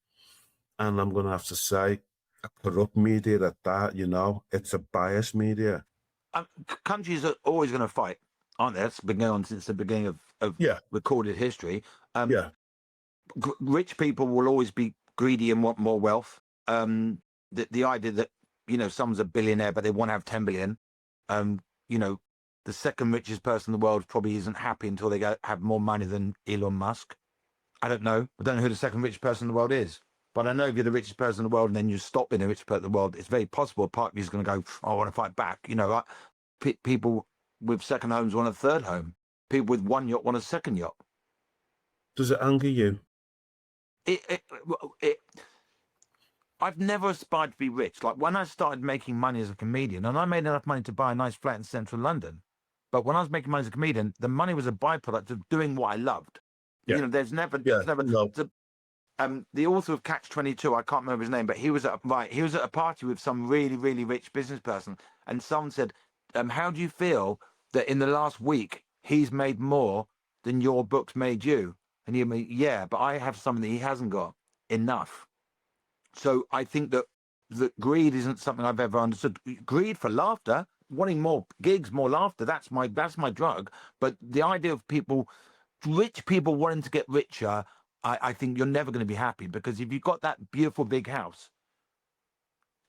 and I'm going to have to say, a corrupt media at that, you know, it's a biased media. Countries are always going to fight, aren't they? That's been going on since the beginning of recorded history. Rich people will always be greedy and want more wealth. The idea that, you know, someone's a billionaire but they want to have 10 billion. You know, the second richest person in the world probably isn't happy until they have more money than Elon Musk. I don't know who the second richest person in the world is. But I know if you're the richest person in the world and then you stop being the richest person in the world, it's very possible a part of you is going to go, I want to fight back. You know, people with second homes want a third home. People with one yacht want a second yacht. Does it anger you? I've never aspired to be rich. Like when I started making money as a comedian, and I made enough money to buy a nice flat in central London. But when I was making money as a comedian, the money was a byproduct of doing what I loved. Yeah. You know, there's never no. The author of Catch-22, I can't remember his name, but he was at a party with some really, really rich business person, and someone said, how do you feel that in the last week he's made more than your books made you? And he went, yeah, but I have something that he hasn't got, enough. So I think that greed isn't something I've ever understood. Greed for laughter, wanting more gigs, more laughter, that's my drug. But the idea of rich people wanting to get richer, I think you're never going to be happy, because if you've got that beautiful big house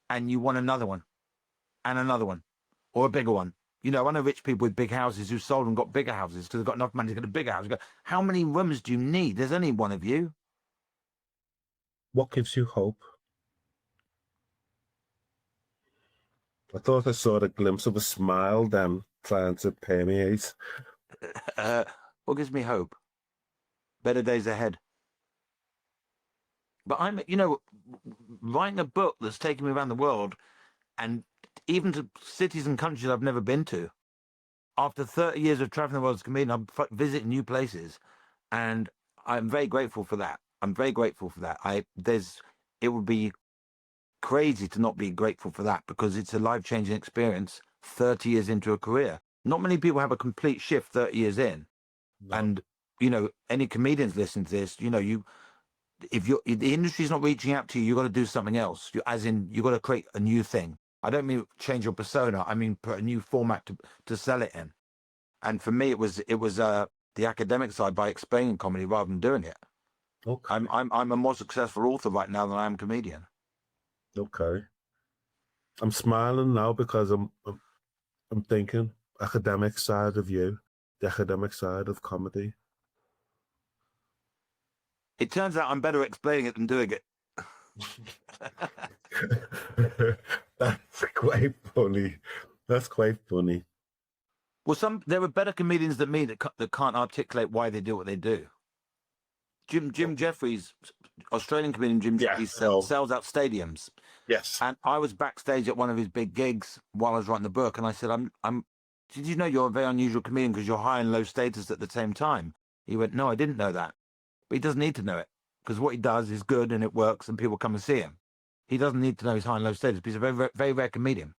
and you want another one and another one or a bigger one, you know, I know rich people with big houses who sold and got bigger houses because they've got enough money to get a bigger house. You go, how many rooms do you need? There's only one of you. What gives you hope? I thought I saw a glimpse of a smile then trying to permeate. What gives me hope? Better days ahead. But I'm, you know, writing a book that's taken me around the world, and even to cities and countries I've never been to. After 30 years of traveling the world as a comedian, I'm visiting new places, and I'm very grateful for that. I'm very grateful for that. It would be crazy to not be grateful for that, because it's a life-changing experience 30 years into a career. Not many people have a complete shift 30 years in. No. And, you know, any comedians listening to this, you know, if the industry's not reaching out to you, you got to do something else. As in, you got to create a new thing. I don't mean change your persona. I mean put a new format to sell it in. And for me, it was the academic side by explaining comedy rather than doing it. Okay. I'm a more successful author right now than I am comedian. Okay. I'm smiling now because I'm thinking academic side of you, the academic side of comedy. It turns out I'm better at explaining it than doing it. That's quite funny. That's quite funny. Well, there are better comedians than me that can't articulate why they do what they do. Jim Jeffries, Australian comedian Jim Jeffries, sells out stadiums. Yes. And I was backstage at one of his big gigs while I was writing the book, and I said, did you know you're a very unusual comedian because you're high and low status at the same time? He went, no, I didn't know that. But he doesn't need to know it, because what he does is good and it works and people come and see him. He doesn't need to know his high and low status, but he's a very, very, very rare comedian.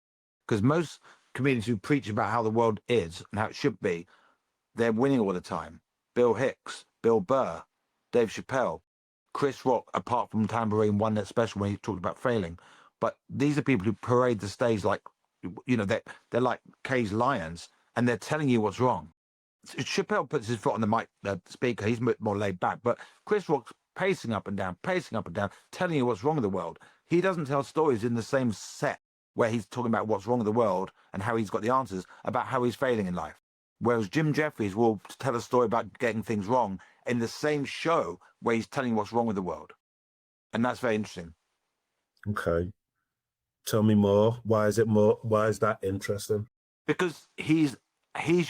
Because most comedians who preach about how the world is and how it should be, they're winning all the time. Bill Hicks, Bill Burr, Dave Chappelle, Chris Rock, apart from Tambourine, won that special when he talked about failing. But these are people who parade the stage like, you know, they're like caged lions, and they're telling you what's wrong. Chappelle puts his foot on the mic, the speaker. He's more laid back. But Chris Rock's pacing up and down, telling you what's wrong with the world. He doesn't tell stories in the same set where he's talking about what's wrong with the world and how he's got the answers about how he's failing in life. Whereas Jim Jeffries will tell a story about getting things wrong in the same show where he's telling you what's wrong with the world. And that's very interesting. Okay. Tell me more. Why is that interesting? Because he's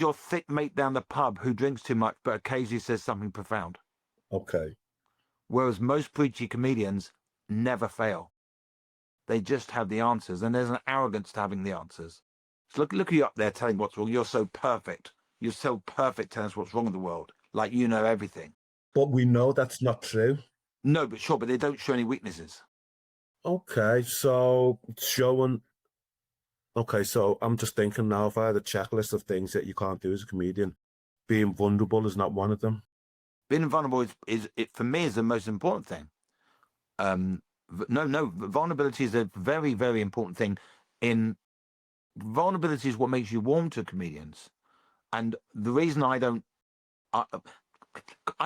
your thick mate down the pub who drinks too much but occasionally says something profound. Okay. Whereas most preachy comedians never fail. They just have the answers, and there's an arrogance to having the answers. So look at you up there telling what's wrong. You're so perfect. You're so perfect telling us what's wrong with the world. Like you know everything. But we know that's not true. No, but sure, but they don't show any weaknesses. Okay, so I'm just thinking now, if I had a checklist of things that you can't do as a comedian, being vulnerable is not one of them. Being vulnerable is for me is the most important thing. No, vulnerability is a very, very important thing. Vulnerability is what makes you warm to comedians. And the reason I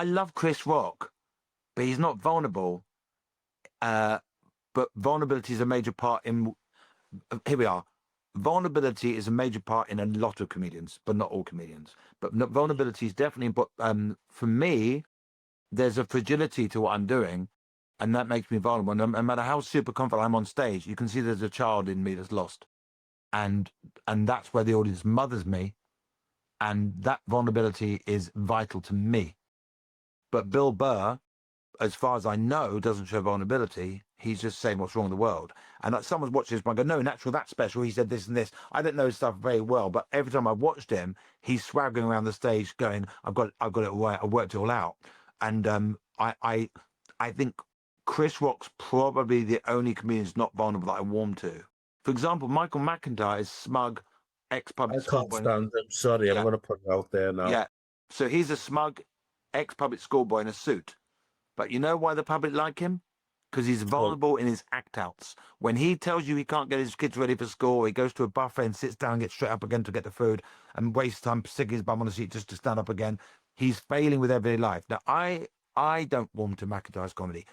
love Chris Rock, but he's not vulnerable. But vulnerability is a major part in, here we are. Vulnerability is a major part in a lot of comedians, but not all comedians. But vulnerability is definitely, but for me, there's a fragility to what I'm doing, and that makes me vulnerable. No matter how super confident I'm on stage, you can see there's a child in me that's lost. And that's where the audience mothers me. And that vulnerability is vital to me. But Bill Burr, as far as I know, doesn't show vulnerability. He's just saying what's wrong with the world. And like someone's watching this, I go, no, natural, that's special. He said this and this. I don't know his stuff very well, but every time I watched him, he's swaggering around the stage going, I've got it all right. I worked it all out. And I think Chris Rock's probably the only comedian who's not vulnerable that I warm to. For example, Michael McIntyre is smug, ex-public school boy. I can't stand him. Sorry, yeah. I'm going to put it out there now. Yeah. So he's a smug, ex-public schoolboy in a suit. But you know why the public like him? Because he's vulnerable in his act-outs. When he tells you he can't get his kids ready for school, he goes to a buffet and sits down and gets straight up again to get the food and wastes time sticking his bum on the seat just to stand up again. He's failing with everyday life. Now, I don't warm to McIntyre's comedy.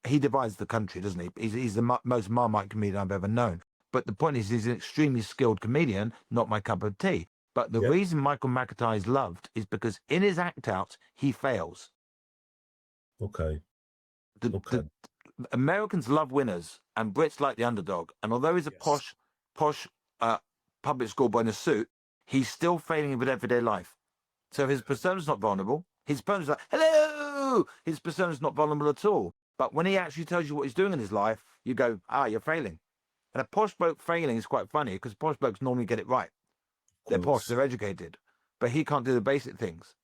He divides the country, doesn't he? He's the most Marmite comedian I've ever known. But the point is, he's an extremely skilled comedian, not my cup of tea. But the reason Michael McIntyre is loved is because in his act-outs, he fails. Okay. The Americans love winners, and Brits like the underdog. And although he's a posh public schoolboy in a suit, he's still failing with everyday life. So his persona's not vulnerable. His persona's like, hello! His persona's not vulnerable at all. But when he actually tells you what he's doing in his life, you go, you're failing. And a posh bloke failing is quite funny because posh blokes normally get it right. They're posh, they're educated. But he can't do the basic things.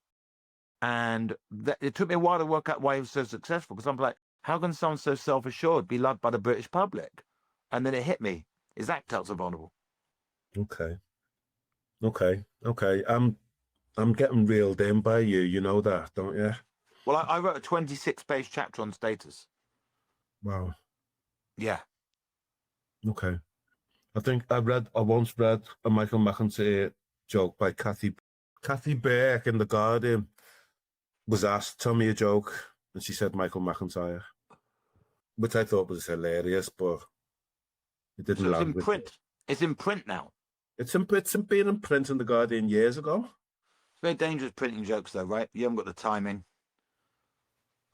And it took me a while to work out why he was so successful, because I'm like, how can someone so self-assured be loved by the British public? And then it hit me. His act-outs are vulnerable. Okay. I'm getting reeled in by you. You know that, don't you? Well, I wrote a 26-page chapter on status. Wow. Yeah. Okay. I once read a Michael McIntyre joke by Kathy Burke in The Guardian. Was asked, tell me a joke, and she said Michael McIntyre, which I thought was hilarious, but it didn't So it's land in with me. print. It's in print now. It's been in print in The Guardian years ago. It's very dangerous printing jokes, though, right? You haven't got the timing.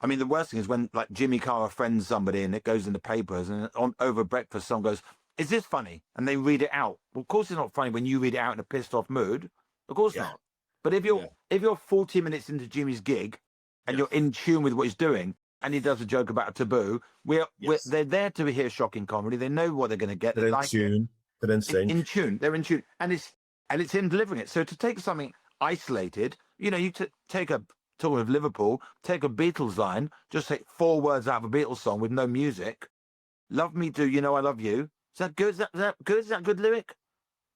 I mean, the worst thing is when, like, Jimmy Carr offends somebody and it goes in the papers, and over breakfast, someone goes, "Is this funny?" And they read it out. Well, of course, it's not funny when you read it out in a pissed off mood. Of course Yeah. not. But if you're 40 minutes into Jimmy's gig and you're in tune with what he's doing, and he does a joke about a taboo, they're there to hear shocking comedy. They know what they're going to get. They're They in like it. tune. They're in sync. In tune. They're in tune, and it's him delivering it. So to take something isolated, you know, take a talking of Liverpool, take a Beatles line, just take 4 words out of a Beatles song with no music. Love me do, you know I love you. Is that good? Is that good? Is that a good lyric?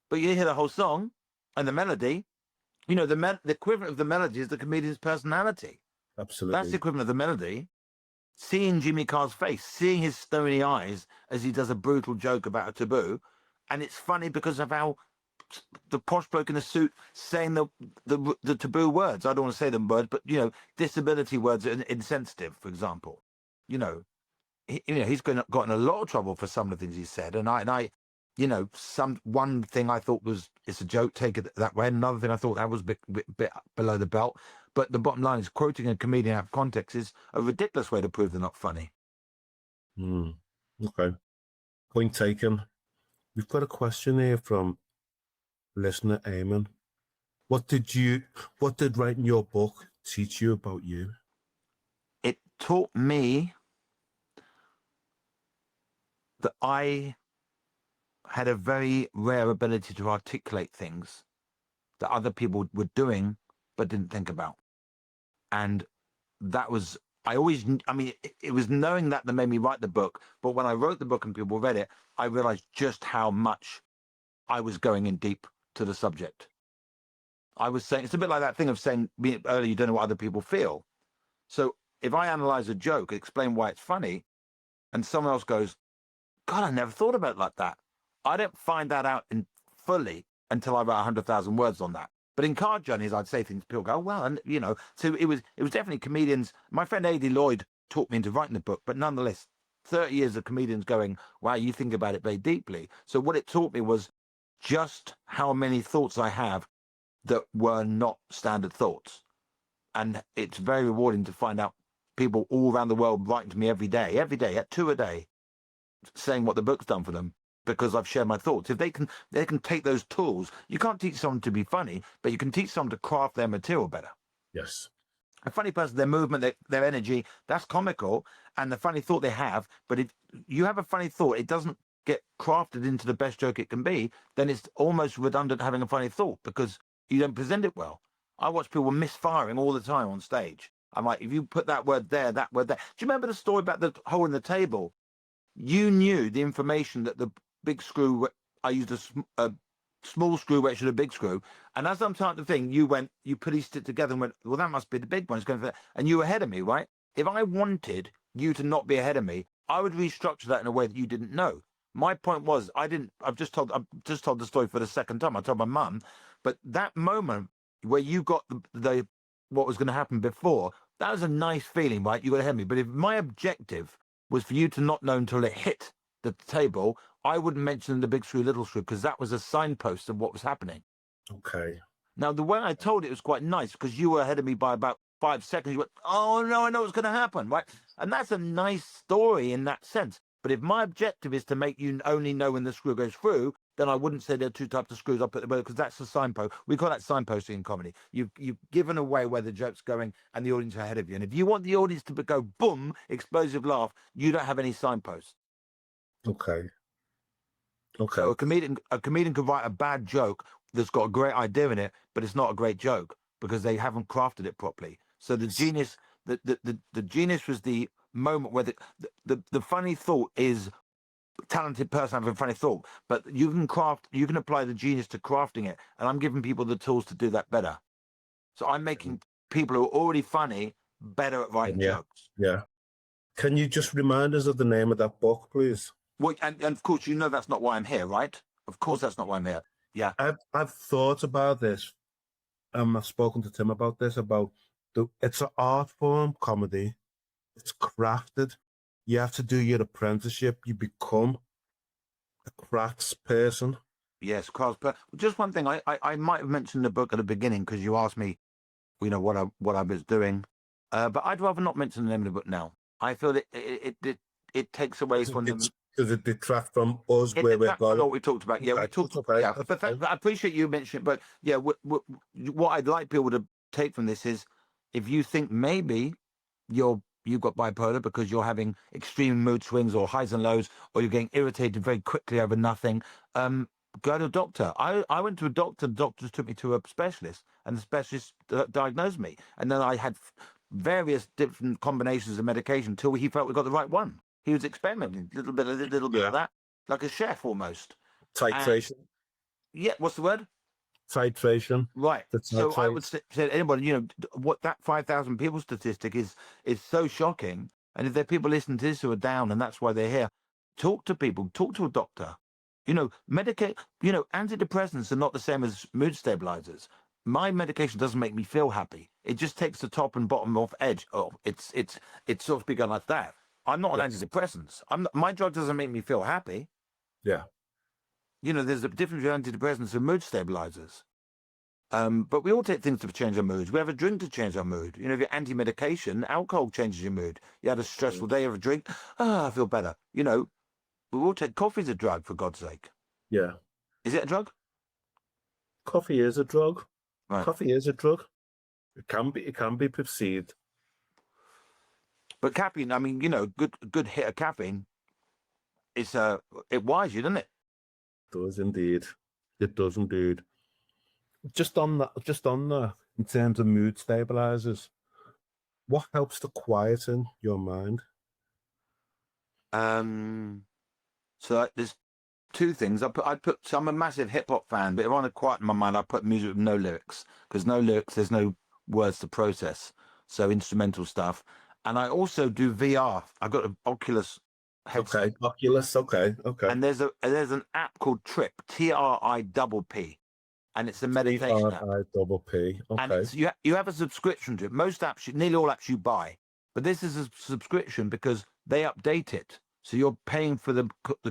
But you hear the whole song and the melody. You know, the equivalent of the melody is the comedian's personality. Absolutely. That's the equivalent of the melody. Seeing Jimmy Carr's face, seeing his stony eyes as he does a brutal joke about a taboo, and it's funny because of how the posh bloke in the suit saying the taboo words. I don't want to say them words, but you know, disability words are insensitive, for example. You know, he's gotten a lot of trouble for some of the things he said, and I, you know, one thing I thought was it's a joke, take it that way. Another thing I thought that was a bit below the belt. But the bottom line is quoting a comedian out of context is a ridiculous way to prove they're not funny. Okay. Point taken. We've got a question here from listener Eamon. What did writing your book teach you about you? It taught me that I had a very rare ability to articulate things that other people were doing but didn't think about. And that was, I mean, it was knowing that made me write the book. But when I wrote the book and people read it, I realized just how much I was going in deep to the subject. I was saying, it's a bit like that thing of saying earlier, you don't know what other people feel. So if I analyze a joke, explain why it's funny, and someone else goes, God, I never thought about it like that. I don't find that out fully until I write 100,000 words on that. But in Car Journeys, I'd say things, people go, oh, well, and you know, so it was definitely comedians. My friend A.D. Lloyd taught me into writing the book, but nonetheless, 30 years of comedians going, wow, you think about it very deeply. So what it taught me was just how many thoughts I have that were not standard thoughts. And it's very rewarding to find out people all around the world writing to me every day, at 2 a day, saying what the book's done for them because I've shared my thoughts. If they can take those tools. You can't teach someone to be funny, but you can teach someone to craft their material better. Yes. A funny person, their movement, their energy, that's comical, and the funny thought they have. But if you have a funny thought, it doesn't get crafted into the best joke it can be, then it's almost redundant having a funny thought because you don't present it well. I watch people misfiring all the time on stage. I'm like, if you put that word there, that word there. Do you remember the story about the hole in the table? You knew the information that the big screw, I used a small screw where it should have a big screw. And as I'm typing the thing, you pieced it together and went, well, that must be the big one. It's going for that. And you were ahead of me, right? If I wanted you to not be ahead of me, I would restructure that in a way that you didn't know. My point was, I've just told the story for the second time. I told my mum, but that moment where you got the what was going to happen before, that was a nice feeling, right? You got ahead of me. But if my objective was for you to not know until it hit the table, I wouldn't mention the big screw, little screw, because that was a signpost of what was happening. Okay. Now, the way I told it was quite nice because you were ahead of me by about 5 seconds. You went, oh, no, I know what's going to happen, right? And that's a nice story in that sense. But if my objective is to make you only know when the screw goes through, then I wouldn't say there are 2 types of screws. I'll put them because that's a signpost. We call that signposting in comedy. You've given away where the joke's going and the audience are ahead of you. And if you want the audience to go boom, explosive laugh, you don't have any signposts. Okay. Okay. So a comedian could write a bad joke that's got a great idea in it, but it's not a great joke because they haven't crafted it properly. So the genius, the genius was the moment where the funny thought is talented person having a funny thought, but you can apply the genius to crafting it, and I'm giving people the tools to do that better. So I'm making people who are already funny better at writing jokes. Yeah. Can you just remind us of the name of that book, please? Well, and of course, you know that's not why I'm here, right? Of course, that's not why I'm here. Yeah. I've thought about this. I've spoken to Tim about this, it's an art form, comedy. It's crafted. You have to do your apprenticeship. You become a crafts person. Yes, Carl's. Just one thing, I might have mentioned the book at the beginning because you asked me, you know, what I was doing, but I'd rather not mention the name of the book now. I feel that it takes away from them. Does it detract from us It where we're detracts from going? what we talked about. Yeah, we talked. Okay. Yeah, but I appreciate you mentioning it. But yeah, what I'd like people to take from this is, if you think maybe you've got bipolar because you're having extreme mood swings or highs and lows, or you're getting irritated very quickly over nothing, go to a doctor. I went to a doctor. The doctors took me to a specialist, and the specialist diagnosed me. And then I had various different combinations of medication until he felt we got the right one. He was experimenting, a little bit of that, like a chef almost. Titration. Yeah, what's the word? Titration. Right. So I would say to anybody, you know, what that 5,000 people statistic is so shocking. And if there are people listening to this who are down and that's why they're here, talk to people, talk to a doctor. You know, antidepressants are not the same as mood stabilizers. My medication doesn't make me feel happy. It just takes the top and bottom off edge. Oh, it's sort of begun like that. I'm not on antidepressants. My drug doesn't make me feel happy. Yeah. You know, there's a difference between antidepressants and mood stabilizers. But we all take things to change our moods. We have a drink to change our mood. You know, if you're anti-medication, alcohol changes your mood. You had a stressful day, you have a drink, I feel better. You know, we all take coffee's a drug, for God's sake. Yeah. Is it a drug? Coffee is a drug. Right. Coffee is a drug. It can be perceived. But caffeine, I mean, you know, good hit of caffeine, it wires you, doesn't it? It does indeed. It does indeed. Just on that, in terms of mood stabilizers, what helps to quieten your mind? So there's two things. So I'm a massive hip hop fan, but if I want to quieten my mind, I put music with no lyrics, because no lyrics, there's no words to process. So instrumental stuff. And I also do VR. I got an Oculus headset. Okay, Oculus. Okay. And there's an app called Trip, TRIPP, and it's a meditation app. TRIPP. Okay. And you have a subscription to it. Most apps, nearly all apps you buy, but this is a subscription because they update it. So you're paying for the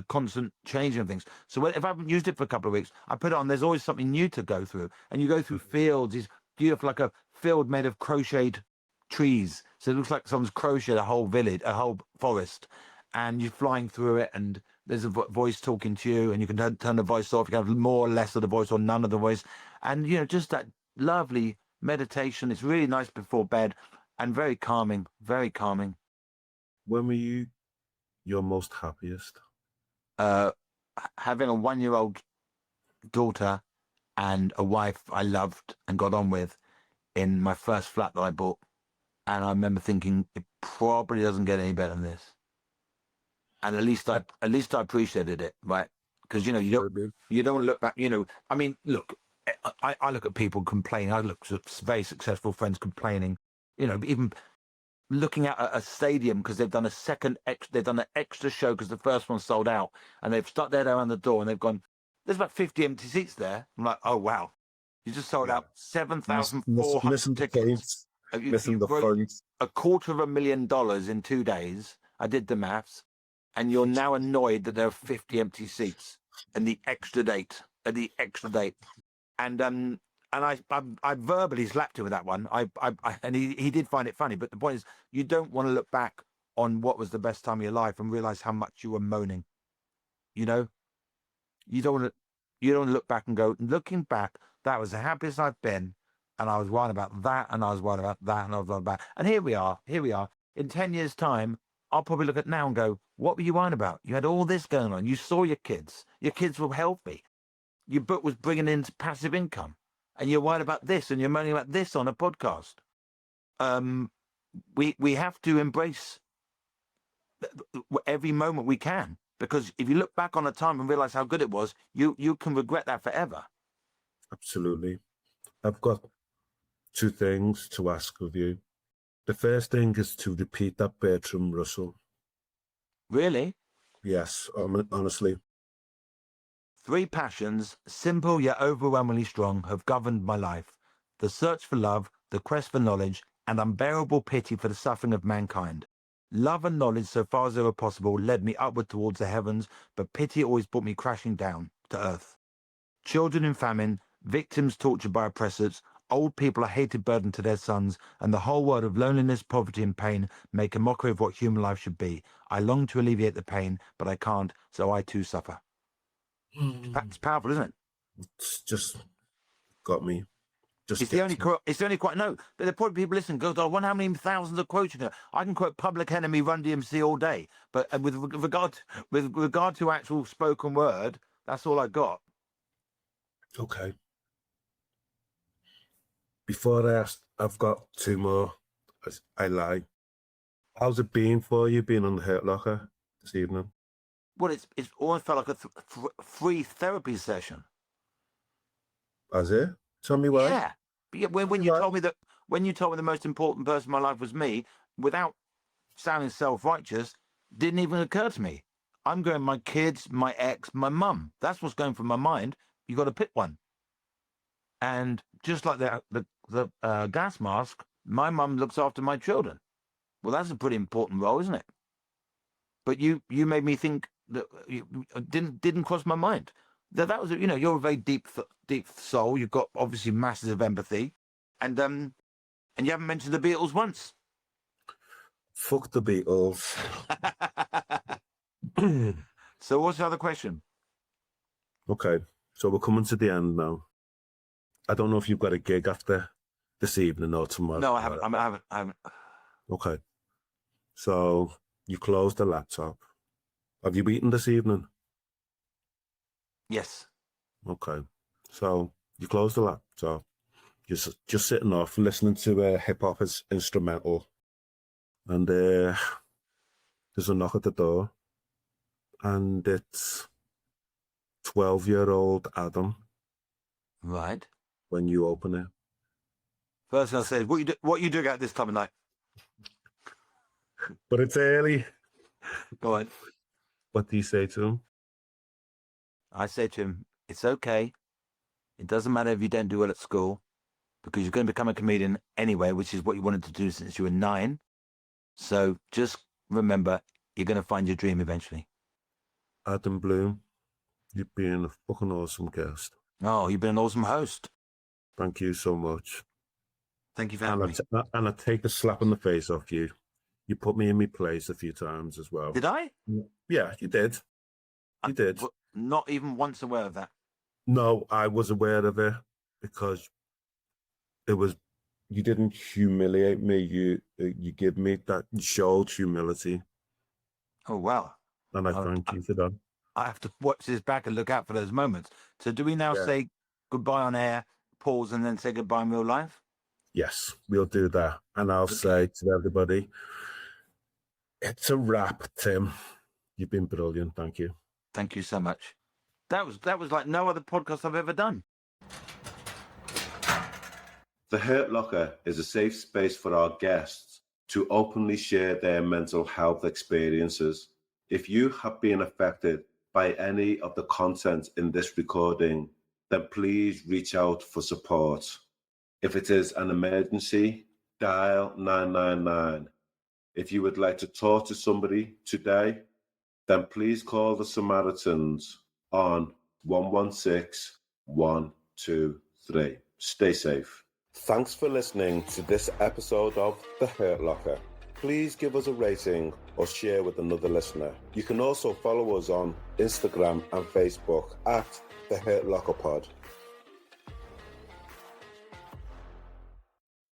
constant changing of things. So if I haven't used it for a couple of weeks, I put it on. There's always something new to go through, and you go through fields. It's beautiful, like a field made of crocheted trees. So it looks like someone's crocheted a whole village, a whole forest, and you're flying through it, and there's a voice talking to you, and you can turn the voice off. You can have more or less of the voice or none of the voice, and you know, just that lovely meditation. It's really nice before bed and very calming, very calming. When were you your most happiest? Having a 1-year-old daughter and a wife I loved and got on with in my first flat that I bought. And I remember thinking, it probably doesn't get any better than this. And at least I appreciated it, right? Because, you know, you don't look back, you know, I mean, look, I look at people complaining. I look at very successful friends complaining, you know, even looking at a stadium because they've done an extra show because the first one sold out, and they've stuck there around the door and they've gone, there's about 50 empty seats there. I'm like, oh, wow. You just sold out 7,400 tickets. Missing the funds. $250,000 in 2 days. I did the maths. And you're now annoyed that there are 50 empty seats and the extra date. And I verbally slapped him with that one. And he did find it funny. But the point is, you don't want to look back on what was the best time of your life and realize how much you were moaning. You know, you don't want to look back and go, looking back, that was the happiest I've been. And I was worried about that, and I was worried about that, and I was worried about. And here we are. In 10 years' time, I'll probably look at now and go, what were you worried about? You had all this going on. You saw your kids. Your kids were healthy. Your book was bringing in passive income. And you're worried about this, and you're moaning about this on a podcast. We have to embrace every moment we can. Because if you look back on a time and realize how good it was, you can regret that forever. Absolutely. I've got two things to ask of you. The first thing is to repeat that Bertrand Russell. Really? Yes, honestly. 3 passions, simple yet overwhelmingly strong, have governed my life. The search for love, the quest for knowledge, and unbearable pity for the suffering of mankind. Love and knowledge, so far as they were possible, led me upward towards the heavens, but pity always brought me crashing down to earth. Children in famine, victims tortured by oppressors, old people a hated burden to their sons, and the whole world of loneliness, poverty, and pain make a mockery of what human life should be. I long to alleviate the pain, but I can't, so I too suffer. It's powerful, isn't it? It's just got me. It's the only quote. No, there are probably people listening. Goes, I wonder how many thousands of quotes you know. I can quote Public Enemy, Run DMC all day, but with regard to actual spoken word, that's all I got. Okay. Before I ask, I've got 2 more. I lie. How's it been for you being on the Hurt Locker this evening? Well, it's almost felt like a free therapy session. Has it? Tell me why. Yeah. But when you told me the most important person in my life was me, without sounding self-righteous, didn't even occur to me. I'm going my kids, my ex, my mum. That's what's going through my mind. You got to pick one. And just like the gas mask, my mum looks after my children. Well, that's a pretty important role, isn't it? But you made me think that didn't cross my mind. That was, you're a very deep soul. You've got obviously masses of empathy, and you haven't mentioned the Beatles once. Fuck the Beatles. So what's the other question? Okay, so we're coming to the end now. I don't know if you've got a gig after this evening or tomorrow. No, I haven't. Okay, so you closed the laptop. Have you eaten this evening? Yes. Okay, so you close the laptop. You're just sitting off listening to a hip hop instrumental, and there's a knock at the door, and it's 12-year-old Adam. Right. When you open it, first thing I say is, what you doing at this time of night? But it's early. Go on. What do you say to him? I say to him, it's okay. It doesn't matter if you don't do well at school, because you're going to become a comedian anyway, which is what you wanted to do since you were 9. So just remember, you're going to find your dream eventually. Adam Bloom, you've been a fucking awesome guest. Oh, you've been an awesome host. Thank you so much. Thank you for having me. And I take a slap in the face off you. You put me in my place a few times as well. Did I? Yeah, you did. You did. Not even once aware of that. No, I was aware of it because you didn't humiliate me. You give me that, you showed humility. Oh, wow. And I thank you for that. I have to watch this back and look out for those moments. So do we now say goodbye on air, pause, and then say goodbye in real life? Yes, we'll do that. And I'll say to everybody, it's a wrap, Tim. You've been brilliant. Thank you. Thank you so much. That was like no other podcast I've ever done. The Hurt Locker is a safe space for our guests to openly share their mental health experiences. If you have been affected by any of the content in this recording, then please reach out for support. If it is an emergency, dial 999. If you would like to talk to somebody today, then please call the Samaritans on 116 123. Stay safe. Thanks for listening to this episode of The Hurt Locker. Please give us a rating or share with another listener. You can also follow us on Instagram and Facebook at The Hurt Locker Pod.